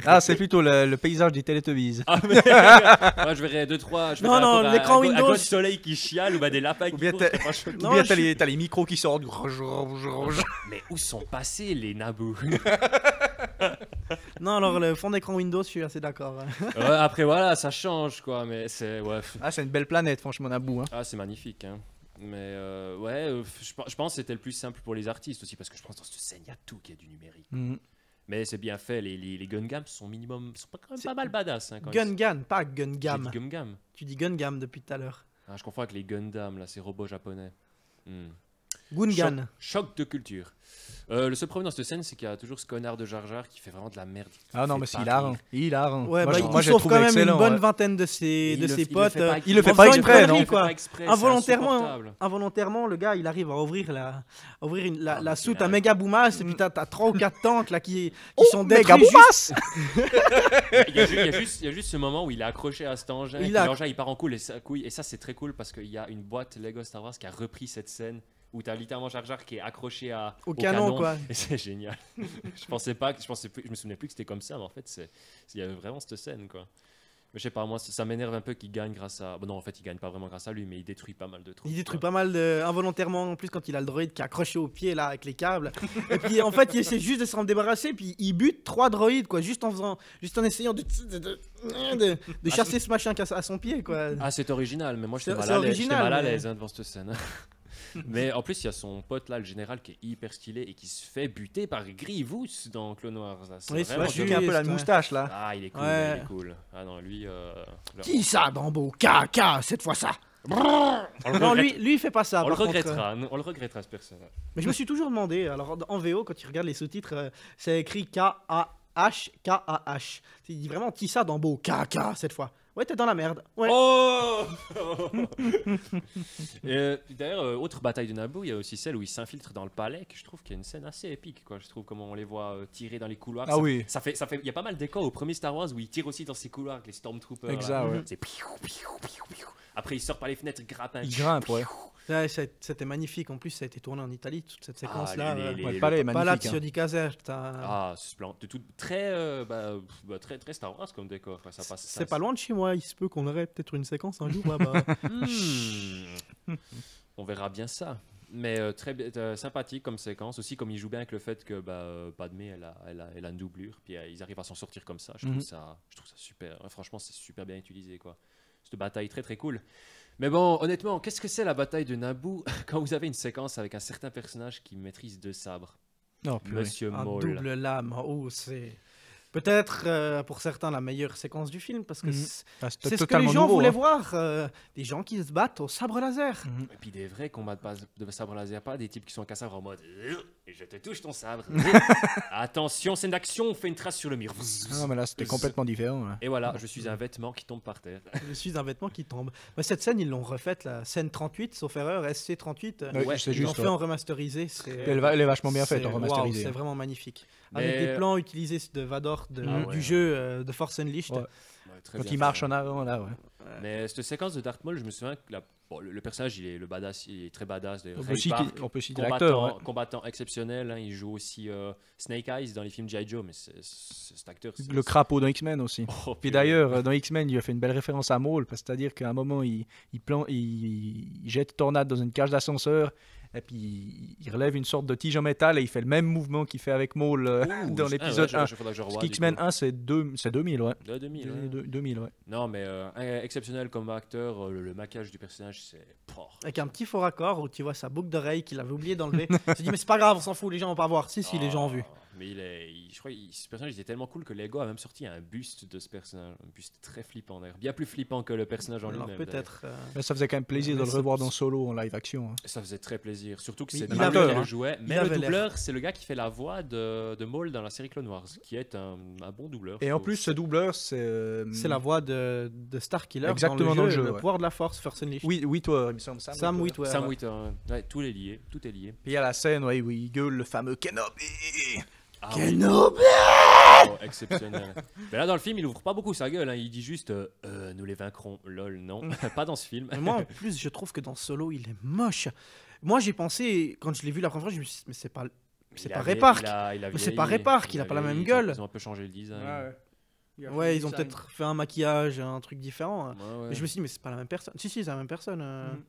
Ah, c'est plutôt le paysage des Teletubbies. Moi, je verrais 2-3. Non, l'écran Windows. Un gros soleil qui chiale ou des lapins Ou qui bien courent. t'as- c'est pas chaud. Ou bien t'as les micros qui sortent. Mais où sont passés les Naboo? Non, alors le fond d'écran Windows, je suis assez d'accord. Ouais, après, voilà, ça change quoi. Mais c'est. Ouais. Ah, c'est une belle planète, franchement, Naboo. Hein. Ah, c'est magnifique. Hein. Mais je pense que c'était le plus simple pour les artistes aussi. Parce que je pense que dans cette scène, il y a tout qui est du numérique. Mais c'est bien fait. Les Gungam sont quand même pas mal badass. Hein, quand Gungam, pas J'ai Gungam. dit Gungam. Tu dis Gungam depuis tout à l'heure. Ah, je confonds avec les Gundam, là, ces robots japonais. Gungan. Choc de culture. Le seul problème dans cette scène, c'est qu'il y a toujours ce connard de Jar Jar qui fait vraiment de la merde. Ah non, mais c'est hilarant. Hilarant. Ouais, moi, bah, moi, il j'ai sauve trouvé quand même excellent. une bonne Ouais. vingtaine de ses potes. Il le fait en pas faisant une exprès, connerie, non quoi. C'est Involontairement, insupportable. le gars, il arrive à ouvrir la mais soute c'est à là. méga boomas et puis t'as 3 ou 4 tanks là qui sont Méga détruits juste. Il y a juste ce moment où il est accroché à cet engin, et puis l'engin il part en couille, et ça c'est très cool parce qu'il y a une boîte Lego Star Wars qui a repris cette scène où t'as littéralement Jar Jar qui est accroché au canon, quoi. Et c'est génial. je me souvenais plus que c'était comme ça, mais en fait il y a vraiment cette scène, quoi. Mais je sais pas, moi ça m'énerve un peu qu'il gagne grâce à... Bon, non, en fait il gagne pas vraiment grâce à lui, mais il détruit pas mal de trucs. Il détruit pas mal involontairement en plus quand il a le droïde qui est accroché au pied là avec les câbles. Et puis en fait il essaie juste de s'en débarrasser puis il bute 3 droïdes quoi, juste en essayant de chasser ce machin à son pied quoi. Ah, c'est original, mais moi j'étais C'est mal original, à mais- l'aise devant cette scène. Mais en plus, il y a son pote là, le général, qui est hyper stylé et qui se fait buter par Grievous dans Clone Wars. Là. Oui, vraiment c'est Celui vrai, qui a un peu la ouais. moustache là. Ah, il est cool, Ouais. il est cool. Ah non, lui. Qui ça, Dambo? Caca, cette fois ça. Non, lui il fait pas ça. On le par contre, regrettera, on le regrettera ce personnage. Mais je me suis toujours demandé, alors en VO, quand tu regardes les sous-titres, c'est écrit K-A-H, K-A-H. Il dit vraiment Tissa Dambo, K-K cette fois. Ouais, t'es dans la merde. Ouais. Oh D'ailleurs, autre bataille de Naboo, il y a aussi celle où il s'infiltre dans le palais, que je trouve qu'il y a une scène assez épique, quoi. Je trouve comment on les voit tirer dans les couloirs. Ah oui. Il y a pas mal d'échos au premier Star Wars où il tire aussi dans ces couloirs avec les Stormtroopers. Exact, là. ouais. C'est piou, piou, piou, piou. Après, il sort par les fenêtres, il grappe un. Il grimpe, ouais. Ouais, c'était magnifique. En plus, ça a été tourné en Italie, toute cette séquence-là. Ouais, le palais est magnifique. Palazzo hein. di Caserta. Ah, c'est splendide. Très, très, très Star Wars comme décor. Ça passe. C'est pas loin de chez moi. Il se peut qu'on aurait peut-être une séquence un jour là-bas. On verra bien ça. Mais sympathique comme séquence. Aussi, comme il joue bien avec le fait que Padmé, elle a une doublure. Puis ils arrivent à s'en sortir comme ça. Je trouve ça super. Ouais, franchement, c'est super bien utilisé, quoi. Cette bataille très très cool. Mais bon, honnêtement, qu'est-ce que c'est la bataille de Naboo quand vous avez une séquence avec un certain personnage qui maîtrise 2 sabres? Non, purée. Monsieur Un Maul. double lame. Oh, c'est peut-être pour certains la meilleure séquence du film parce que Ah, c'est ce que les totalement gens nouveau, voulaient hein. voir. Des gens qui se battent au sabre laser. Et puis des vrais combats de sabre laser, pas des types qui sont en sabre en mode et je te touche ton sabre. Attention, scène d'action, on fait une trace sur le mur. Ah, mais là, c'était complètement différent. ouais. Et voilà, je suis un vêtement qui tombe par terre. Je suis un vêtement qui tombe. Mais cette scène, ils l'ont refaite, la scène 38, sauf erreur, SC38. Ouais, c'est Ils l'ont juste. fait ouais. en remasterisé. Elle est vachement bien faite en Waouh, remasterisé. c'est vraiment magnifique. Mais- Avec des plans utilisés de Vador ouais. du jeu de Force Unleashed. Ouais. Ouais, très Quand bien il fait. marche en avant, là, ouais. Mais cette séquence de Darth Maul, je me souviens que le personnage, il est le badass, il est très badass. On peut citer l'acteur. ouais. Combattant exceptionnel, hein, il joue aussi Snake Eyes dans les films G.I. Joe, mais cet acteur. Le crapaud dans X-Men aussi. Oh, Puis purée. d'ailleurs, dans X-Men, il a fait une belle référence à Maul, c'est-à-dire qu'à un moment, il jette Tornade dans une cage d'ascenseur, et puis il relève une sorte de tige en métal, et il fait le même mouvement qu'il fait avec Maul dans l'épisode 1. Faudra que je revoie, Parce du qu'X-Men coup. 1, c'est 2000, ouais. De 2000, ouais. 2000, ouais. Non, mais exceptionnel comme acteur, le maquillage du personnage, c'est. Avec un petit faux raccord où tu vois sa boucle d'oreille qu'il avait oublié d'enlever. Il s'est dit, mais c'est pas grave, on s'en fout, les gens vont pas voir. Si, les gens ont vu. Mais je crois que ce personnage était tellement cool que Lego a même sorti un buste de ce personnage. Un buste très flippant d'ailleurs. Bien plus flippant que le personnage en Alors lui-même. peut-être. Mais ça faisait quand même plaisir de le revoir dans Solo en live action. hein. d'ailleurs. Ça faisait très plaisir. Surtout que Mais c'est il Naboo avait qui l'air, le hein. jouait. Il Mais le avait l'air. doubleur, c'est le gars qui fait la voix de Maul dans la série Clone Wars, qui est un bon doubleur. Et je en trouve. plus, ce doubleur, c'est. C'est la voix de Starkiller Exactement dans le jeu, le le ouais. pouvoir de la force, Force Unleashed. Oui, Witwer, il me semble. Sam Witwer. Witwer. Sam ouais. Witwer, ouais, tout est lié. Tout est lié. Puis il y a la scène ouais, où il gueule le fameux Kenobi. Ah, Kenobi Oh, exceptionnel. Mais là, dans le film, il ouvre pas beaucoup sa gueule. Hein. Il dit juste nous les vaincrons. Lol, non. Pas dans ce film. Mais moi, en plus, je trouve que dans Solo, il est moche. Moi, j'ai pensé, quand je l'ai vu la première fois, je me suis dit, mais c'est pas Ray Park. Mais c'est pas Ray Park, il a pas la même gueule. Ils ont un peu changé le design. Ouais, ils ont peut-être fait un maquillage, un truc différent. Ouais, ouais. Mais je me suis dit, mais c'est pas la même personne. Si, c'est la même personne.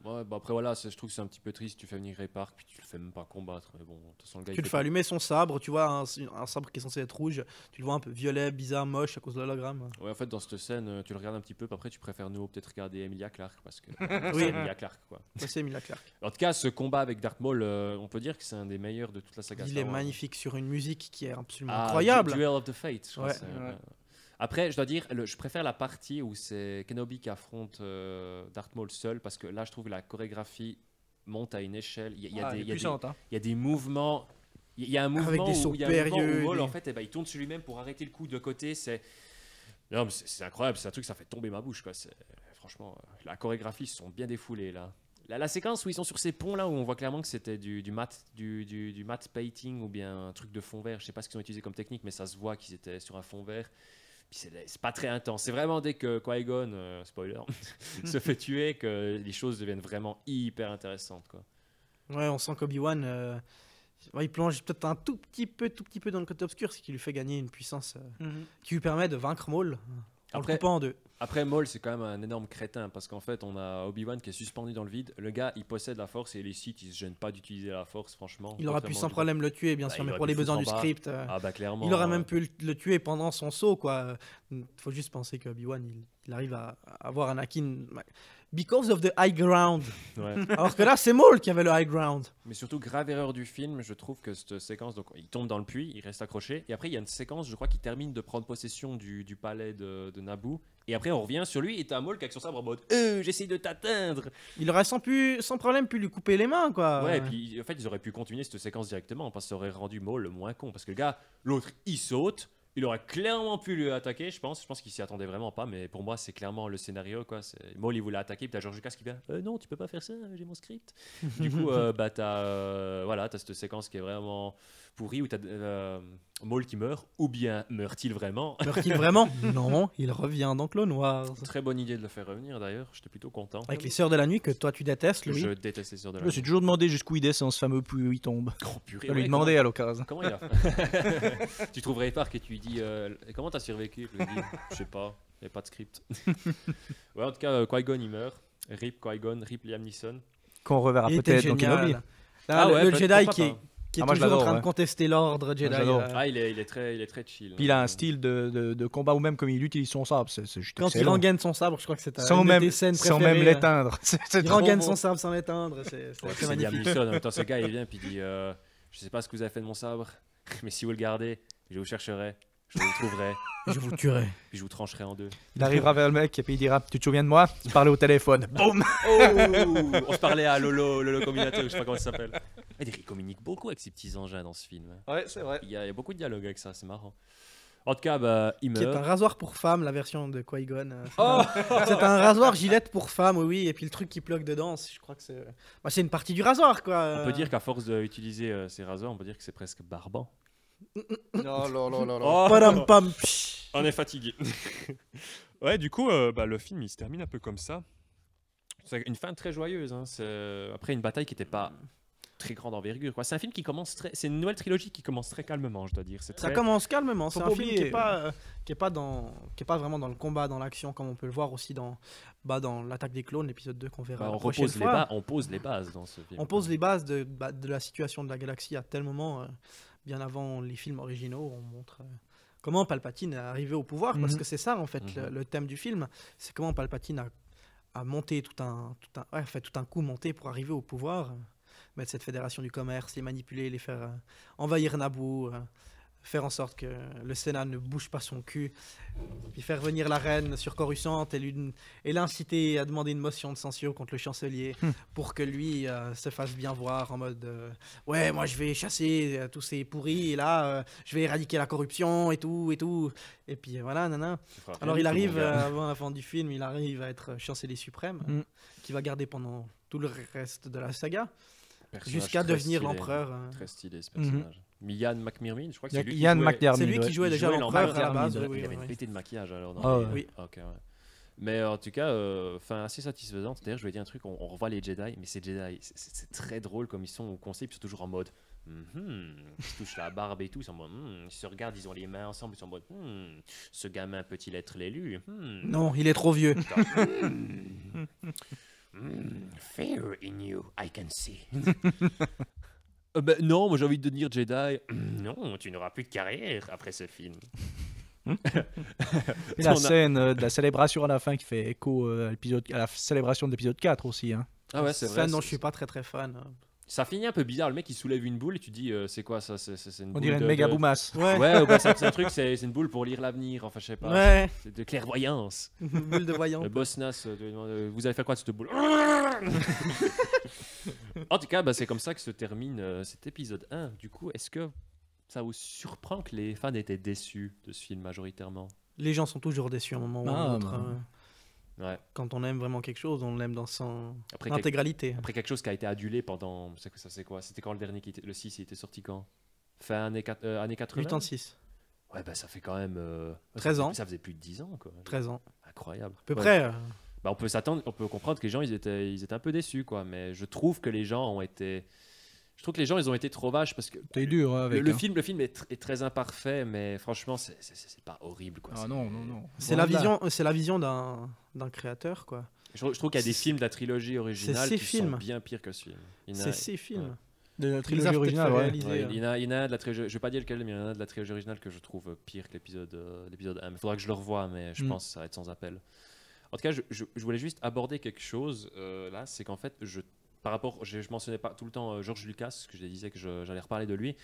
Ouais, bah après voilà, je trouve que c'est un petit peu triste. Tu fais venir Ray Park, puis tu le fais même pas combattre. Mais bon, de toute façon, le gars, Tu il le fait fais allumer son sabre, tu vois, un sabre qui est censé être rouge. Tu le vois un peu violet, bizarre, moche à cause de l'hologramme. Ouais, en fait, dans cette scène, tu le regardes un petit peu, puis après, tu préfères nous peut-être regarder Emilia Clarke, parce que Oui. c'est Emilia Clarke, quoi. Ça, c'est Emilia Clarke. En tout cas, ce combat avec Darth Maul, on peut dire que c'est un des meilleurs de toute la saga. Il Star est Wars. magnifique sur une musique qui est absolument Ah, incroyable. Duel of the Fate, je crois. Ouais. c'est- Après, je dois dire, je préfère la partie où c'est Kenobi qui affronte Darth Maul seul, parce que là, je trouve la chorégraphie monte à une échelle. Il y Ah, a elle des, est il y a des- puissante, hein. il y a des mouvements. Il y a un mouvement Avec des sauts où, il y a un mouvement où périlleux, Maul, des- en fait, il tourne sur lui-même pour arrêter le coup de côté. Non, mais c'est incroyable. C'est un truc, ça fait tomber ma bouche, quoi. Franchement, la chorégraphie, ils se sont bien défoulés là. La séquence où ils sont sur ces ponts là, où on voit clairement que c'était du matte painting ou bien un truc de fond vert. Je sais pas ce qu'ils ont utilisé comme technique, mais ça se voit qu'ils étaient sur un fond vert. Puis c'est pas très intense. C'est vraiment dès que Qui-Gon, spoiler, se fait tuer que les choses deviennent vraiment hyper intéressantes, quoi. Ouais, on sent qu'Obi-Wan, il plonge peut-être un tout petit peu dans le côté obscur, ce qui lui fait gagner une puissance qui lui permet de vaincre Maul en Après- le coupant en deux. Après, Maul, c'est quand même un énorme crétin parce qu'en fait, on a Obi-Wan qui est suspendu dans le vide. Le gars, il possède la force et les Sith, ils se gênent pas d'utiliser la force, franchement. Il aurait pu Contrairement sans à problème le tuer, bien Bah, sûr, il mais aurait pour pu les besoins foutre du en bas. script, Ah bah clairement. il aurait même pu le tuer pendant son saut, quoi. Faut juste penser qu'Obi-Wan, il arrive à avoir Anakin because of the high ground. Ouais. Alors que là, c'est Maul qui avait le high ground. Mais surtout, grave erreur du film, je trouve que cette séquence, donc il tombe dans le puits, il reste accroché, et après il y a une séquence, je crois, qui termine de prendre possession du palais de Naboo, et après on revient sur lui, et t'as Maul qui avec son sabre en mode j'essaie de t'atteindre. Il aurait sans problème pu lui couper les mains, quoi. Ouais, et puis en fait, ils auraient pu continuer cette séquence directement, parce que ça aurait rendu Maul le moins con, parce que le gars, l'autre, il saute. Il aurait clairement pu lui attaquer, je pense. Je pense qu'il s'y attendait vraiment pas, mais pour moi, c'est clairement le scénario, quoi. Maul, il voulait attaquer, puis t'as George Lucas qui vient non, tu peux pas faire ça, j'ai mon script. Du coup, t'as cette séquence qui est vraiment pourrie où t'as Maul qui meurt, ou bien meurt-il vraiment? Meurt-il vraiment? Non, il revient dans Clone Wars. Très bonne idée de le faire revenir d'ailleurs, j'étais plutôt content. Avec les Sœurs de la Nuit que toi tu détestes, Louis. Je déteste les Sœurs de la Je me suis Nuit. toujours demandé jusqu'où il descend ce fameux puits où il tombe. Oh, purée, Je lui ouais, demander à l'occasion. Comment il a fait? Tu trouverais Park et tu lui dis comment t'as survécu? Je lui dis je sais pas, il n'y a pas de script. Ouais, en tout cas, Qui-Gon il meurt. Rip Qui-Gon, Rip Liam Neeson. Qu'on reverra Il était peut-être dans Kenobi. génial. Là, le Jedi pourquoi qui est, pas. qui est Ah, moi, je toujours en l'adore, train de ouais. contester l'ordre Jedi. Moi, j'adore. Ah, il est très chill. Puis il a un style de combat, ou même comme il utilise son sabre. C'est juste Quand il excellent. rengaine son sabre, je crois que c'est Sans une même, des scènes sans préférées. même l'éteindre. C'est Il trop rengaine beau. son sabre sans l'éteindre. C'est Ouais, assez c'est Liam magnifique. Neeson. En même temps, ce gars il vient puis il dit je sais pas ce que vous avez fait de mon sabre, mais si vous le gardez, je vous chercherai, je vous le trouverai, Je vous tuerai. puis je vous trancherai en deux. Il arrivera vers le mec et puis il dira tu te souviens de moi? Il parlait au téléphone. Boum. Oh, on se parlait à Lolo Combinator, je sais pas comment il s'appelle. Il communique beaucoup avec ces petits engins dans ce film. Ouais, c'est vrai. Il y a beaucoup de dialogue avec ça, c'est marrant. En tout cas, bah, il Qui est un meurt. rasoir pour femme, la version de Qui-Gon. Oh C'est un rasoir gilette pour femme, oui. Et puis le truc qui plug dedans, je crois que c'est. Bah, c'est une partie du rasoir, quoi. On peut dire qu'à force d'utiliser ces rasoirs, on peut dire que c'est presque barbant. Non, non, non, non. Oh, Padam pam, psh. on est fatigué. Ouais, du coup, le film il se termine un peu comme ça. C'est une fin très joyeuse. Hein. Après une bataille qui n'était pas très grande envergure, quoi. C'est un film qui commence c'est une nouvelle trilogie qui commence très calmement, je dois dire. C'est Ça très... commence calmement. C'est Faut un pas film oublier. qui est pas vraiment dans le combat, dans l'action, comme on peut le voir aussi dans l'attaque des clones, l'épisode 2 qu'on verra Bah, la on prochaine repose fois. on pose les bases dans ce film. On pose les bases de la situation de la galaxie à tel moment, bien avant les films originaux. On montre comment Palpatine est arrivé au pouvoir, parce que c'est ça en fait le thème du film. C'est comment Palpatine a monté tout un coup monté pour arriver au pouvoir, mettre cette fédération du commerce, les manipuler, les faire envahir Naboo, faire en sorte que le Sénat ne bouge pas son cul, puis faire venir la reine sur Coruscant et l'inciter à demander une motion de censure contre le chancelier pour que lui se fasse bien voir en mode ouais, moi je vais chasser tous ces pourris et là je vais éradiquer la corruption et tout et puis voilà nanana. Alors il arrive avant la fin du film, il arrive à être chancelier suprême qui va garder pendant tout le reste de la saga jusqu'à devenir l'empereur. Très stylé ce personnage. Ian McDiarmid, je crois que c'est lui qui Yann jouait... McDiarmid. C'est lui qui jouait Il déjà jouait l'empereur à la base. McDiarmid, oui, Il avait oui, une oui. pété de maquillage alors. Ah ouais. Oui. Ok, ouais. Mais en tout cas, fin assez satisfaisante. D'ailleurs, je vais dire un truc, on revoit les Jedi, mais ces Jedi, c'est très drôle comme ils sont au conseil, ils sont toujours en mode ils se touchent la barbe et tout, ils sont en mode ils se regardent, ils ont les mains ensemble, ils sont en mode ce gamin peut-il être l'élu? Non, il est trop vieux. Fear in you, I can see. Ben non, moi j'ai envie de devenir Jedi. Non, tu n'auras plus de carrière après ce film. Et la scène de la célébration à la fin qui fait écho à la célébration de l'épisode 4 aussi. Hein. Ah ouais, c'est vrai. Ça, non, je suis pas très fan. Ça finit un peu bizarre. Le mec il soulève une boule et tu dis c'est quoi ça? C'est une On boule dirait une de- méga de- boumasse. Ouais, Ouais, bah, c'est un truc, c'est une boule pour lire l'avenir. Enfin, je sais pas. ouais. C'est de clairvoyance. Boule de voyant. Le boss Nas te demande vous allez faire quoi de cette boule? En tout cas, c'est comme ça que se termine cet épisode 1. Du coup, est-ce que ça vous surprend que les fans étaient déçus de ce film majoritairement? Les gens sont toujours déçus à un moment ou à un autre. Ouais. Quand on aime vraiment quelque chose, on l'aime dans son Après, intégralité. Après quelque chose qui a été adulé pendant... C'est quoi? C'était quand le dernier qui était... Le 6, il était sorti quand? Fin années 80? 86. Ouais, ça fait quand même... 13 ans. Ça faisait plus de 10 ans, quoi. 13 ans. Incroyable. À peu près. On peut s'attendre, on peut comprendre que les gens, ils étaient un peu déçus, quoi. Mais je trouve que les gens ont été... Je trouve que les gens, ils ont été trop vaches parce que... T'es dur, hein, avec, le film est très imparfait, mais franchement, c'est pas horrible, quoi. Ah non. C'est la vision d'un créateur, quoi. Je trouve qu'il y a des films de la trilogie originale qui sont bien pires que ce film. C'est ces films. Ouais. De la trilogie originale, Ouais, il y en a de la trilogie, je vais pas dire lequel, mais il y en a de la trilogie originale que je trouve pire que l'épisode 1. Il faudra que je le revoie, mais je pense que ça va être sans appel. En tout cas, je voulais juste aborder quelque chose là, c'est qu'en fait, par rapport, je mentionnais pas tout le temps George Lucas, parce que je disais que j'allais reparler de lui.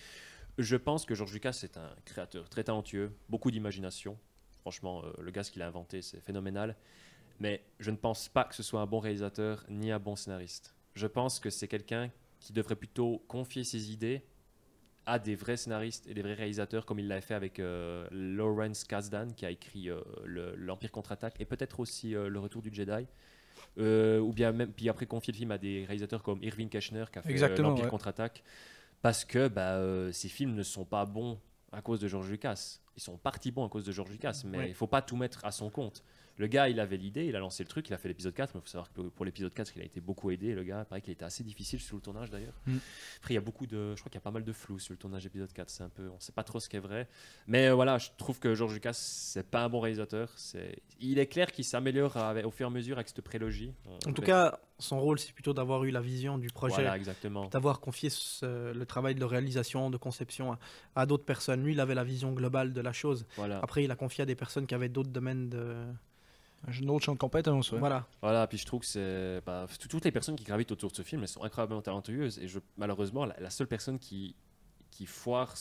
Je pense que George Lucas est un créateur très talentueux, beaucoup d'imagination. Franchement, le gars, ce qu'il a inventé, c'est phénoménal. Mais je ne pense pas que ce soit un bon réalisateur ni un bon scénariste. Je pense que c'est quelqu'un qui devrait plutôt confier ses idées à des vrais scénaristes et des vrais réalisateurs, comme il l'a fait avec Lawrence Kasdan, qui a écrit l'Empire contre-attaque, et peut-être aussi Le Retour du Jedi. Ou bien même, puis après confier le film à des réalisateurs comme Irving Kershner, qui a fait l'Empire contre-attaque, parce que ces films ne sont pas bons à cause de George Lucas. Ils sont partis bons à cause de George Lucas, mais il ne faut pas tout mettre à son compte. Le gars, il avait l'idée, il a lancé le truc, il a fait l'épisode 4, mais il faut savoir que pour l'épisode 4, il a été beaucoup aidé, le gars. Il paraît qu'il était assez difficile sur le tournage d'ailleurs. Après, il y a je crois qu'il y a pas mal de flou sur le tournage d'épisode 4, c'est un peu, on sait pas trop ce qui est vrai. Mais voilà, je trouve que George Lucas, c'est pas un bon réalisateur. Il est clair qu'il s'améliore au fur et à mesure avec cette prélogie. En tout cas, son rôle, c'est plutôt d'avoir eu la vision du projet. Voilà, exactement. D'avoir confié le travail de réalisation, de conception à d'autres personnes. Lui, il avait la vision globale de la chose. Voilà. Après, il a confié à des personnes qui avaient d'autres domaines de... Un autre champ de compétences. Ouais. Voilà, puis je trouve que toutes les personnes qui gravitent autour de ce film, elles sont incroyablement talentueuses. Et malheureusement, la seule personne qui foire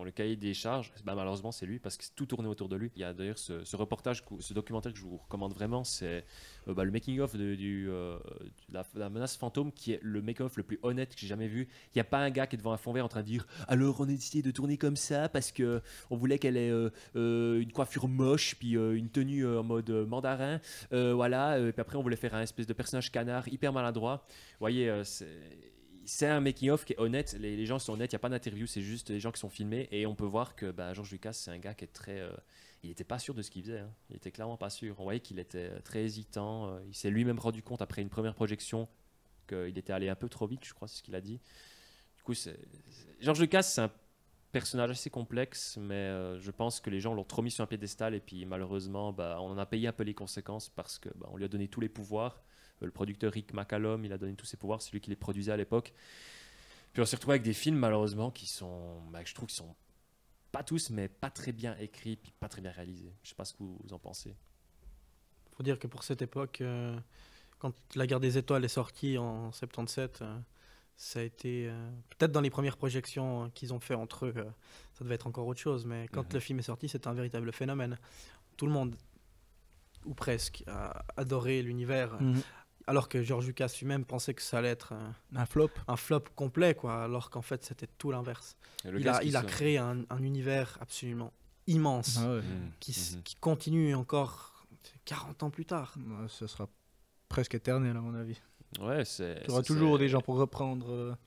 le cahier des charges, malheureusement, c'est lui, parce que tout tournait autour de lui. Il y a d'ailleurs ce reportage, ce documentaire que je vous recommande vraiment, c'est le making-of de la menace fantôme, qui est le making-of le plus honnête que j'ai jamais vu. Il n'y a pas un gars qui est devant un fond vert en train de dire « Alors, on a décidé de tourner comme ça parce qu'on voulait qu'elle ait une coiffure moche, puis une tenue en mode mandarin. Voilà, puis après, on voulait faire un espèce de personnage canard hyper maladroit. » Vous voyez, c'est un making-of qui est honnête, les gens sont honnêtes, il n'y a pas d'interview, c'est juste les gens qui sont filmés, et on peut voir que George Lucas, c'est un gars qui est très... il n'était pas sûr de ce qu'il faisait, hein. Il était clairement pas sûr. On voyait qu'il était très hésitant, il s'est lui-même rendu compte après une première projection qu'il était allé un peu trop vite, je crois, c'est ce qu'il a dit. Du coup, George Lucas, c'est un personnage assez complexe, mais je pense que les gens l'ont trop mis sur un piédestal, et puis malheureusement, on en a payé un peu les conséquences, parce que on lui a donné tous les pouvoirs. Le producteur Rick McCallum, il a donné tous ses pouvoirs, c'est lui qui les produisait à l'époque. Puis on s'est retrouvé avec des films, malheureusement, qui sont, je trouve qu'ils sont pas tous, mais pas très bien écrits, puis pas très bien réalisés. Je sais pas ce que vous en pensez. Faut dire que pour cette époque, quand La Guerre des Étoiles est sortie en 77, ça a été peut-être dans les premières projections qu'ils ont fait entre eux, ça devait être encore autre chose, mais quand le film est sorti, c'était un véritable phénomène. Tout le monde, ou presque, a adoré l'univers. Alors que George Lucas lui-même pensait que ça allait être un flop complet, quoi, alors qu'en fait c'était tout l'inverse. Il a créé un univers absolument immense qui continue encore 40 ans plus tard. Ce sera presque éternel à mon avis. Ouais, il y aura toujours des gens pour reprendre.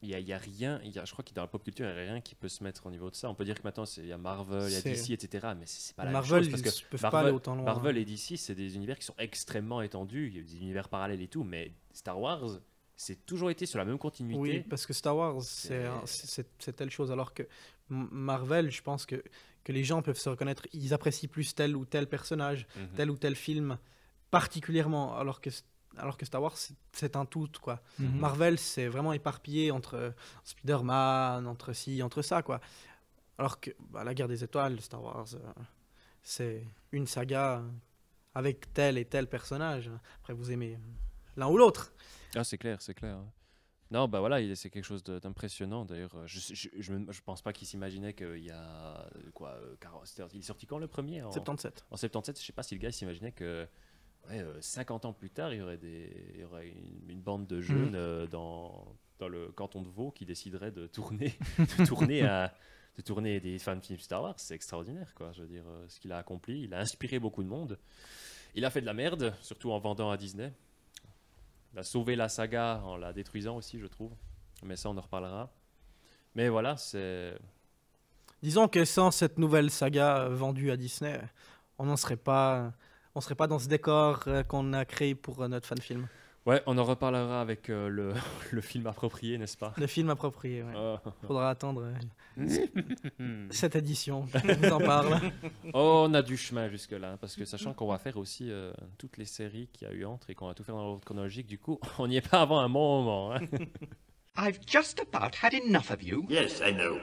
Il y a rien, je crois que dans la pop culture, il n'y a rien qui peut se mettre au niveau de ça. On peut dire que maintenant, il y a Marvel, il y a DC, etc. Mais c'est pas la même chose. Parce que peuvent pas aller autant loin. Marvel et DC, c'est des univers qui sont extrêmement étendus. Il y a des univers parallèles et tout. Mais Star Wars, c'est toujours été sur la même continuité. Oui, parce que Star Wars, c'est telle chose. Alors que Marvel, je pense que les gens peuvent se reconnaître. Ils apprécient plus tel ou tel personnage, tel ou tel film, particulièrement. Alors que Star Wars, c'est un tout, quoi. Marvel, c'est vraiment éparpillé entre Spider-Man, entre ci, entre ça, quoi. Alors que La Guerre des Étoiles, Star Wars, c'est une saga avec tel et tel personnage. Après, vous aimez l'un ou l'autre. Ah, c'est clair, c'est clair. Non, voilà, c'est quelque chose d'impressionnant. D'ailleurs, je pense pas qu'il s'imaginait qu'il y a il est sorti quand le premier? En 77. En 77, je sais pas si le gars s'imaginait que 50 ans plus tard, il y aurait une bande de jeunes dans le canton de Vaud qui déciderait de tourner des fan-films Star Wars. C'est extraordinaire, quoi. Je veux dire, ce qu'il a accompli. Il a inspiré beaucoup de monde. Il a fait de la merde, surtout en vendant à Disney. Il a sauvé la saga en la détruisant aussi, je trouve. Mais ça, on en reparlera. Mais voilà, c'est... Disons que sans cette nouvelle saga vendue à Disney, on n'en serait pas... On serait pas dans ce décor qu'on a créé pour notre fan film. Ouais, on en reparlera avec le film approprié, n'est-ce pas? Le film approprié, ouais. Oh. Faudra attendre cette édition. On vous en parle. Oh, on a du chemin jusque-là, parce que sachant qu'on va faire aussi toutes les séries qu'il y a eu entre et qu'on va tout faire dans l'ordre chronologique, du coup, on n'y est pas avant un bon moment. Hein. I've just about had enough of you. Yes, I know.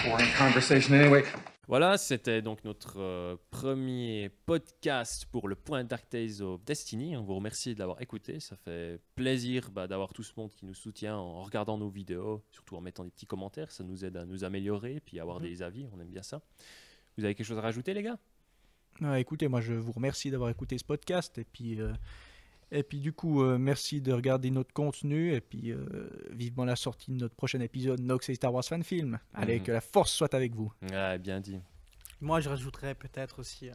Boring conversation anyway. Voilà, c'était donc notre premier podcast pour le point Dark Tales of Destiny. On vous remercie de l'avoir écouté. Ça fait plaisir d'avoir tout ce monde qui nous soutient en regardant nos vidéos, surtout en mettant des petits commentaires. Ça nous aide à nous améliorer puis à avoir des avis. On aime bien ça. Vous avez quelque chose à rajouter, les gars? Écoutez, moi je vous remercie d'avoir écouté ce podcast et puis du coup merci de regarder notre contenu et puis vivement la sortie de notre prochain épisode Nox et Star Wars Fan Film. Allez, que la force soit avec vous. Ouais, bien dit. Moi, je rajouterais peut-être aussi,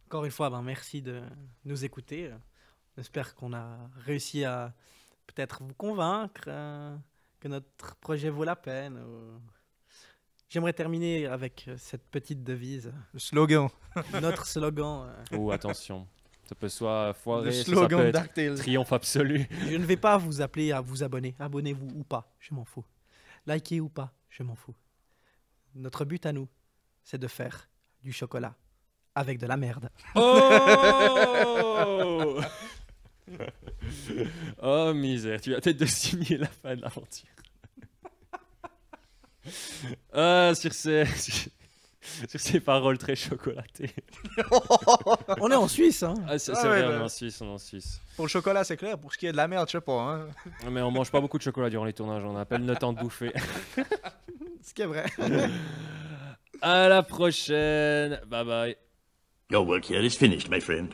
encore une fois, merci de nous écouter. J'espère qu'on a réussi à peut-être vous convaincre que notre projet vaut la peine. J'aimerais terminer avec cette petite devise. Le slogan. Notre slogan. Oh, attention. Ça peut soit foirer, Le ça slogan peut de être Dark Tales. triomphe absolu. Je ne vais pas vous appeler à vous abonner. Abonnez-vous ou pas, je m'en fous. Likez ou pas, je m'en fous. Notre but à nous, c'est de faire du chocolat avec de la merde. Oh oh misère, tu vas peut-être de signer la fin de l'aventure. Sur ces paroles très chocolatées. On est en Suisse, hein. C'est vrai, on est en Suisse, Pour le chocolat, c'est clair. Pour ce qui est de la merde, je sais pas. Hein. Mais on mange pas beaucoup de chocolat durant les tournages, on a à peine le temps de bouffer. Ce qui est vrai. À la prochaine, bye bye. Your work here is finished, my friend.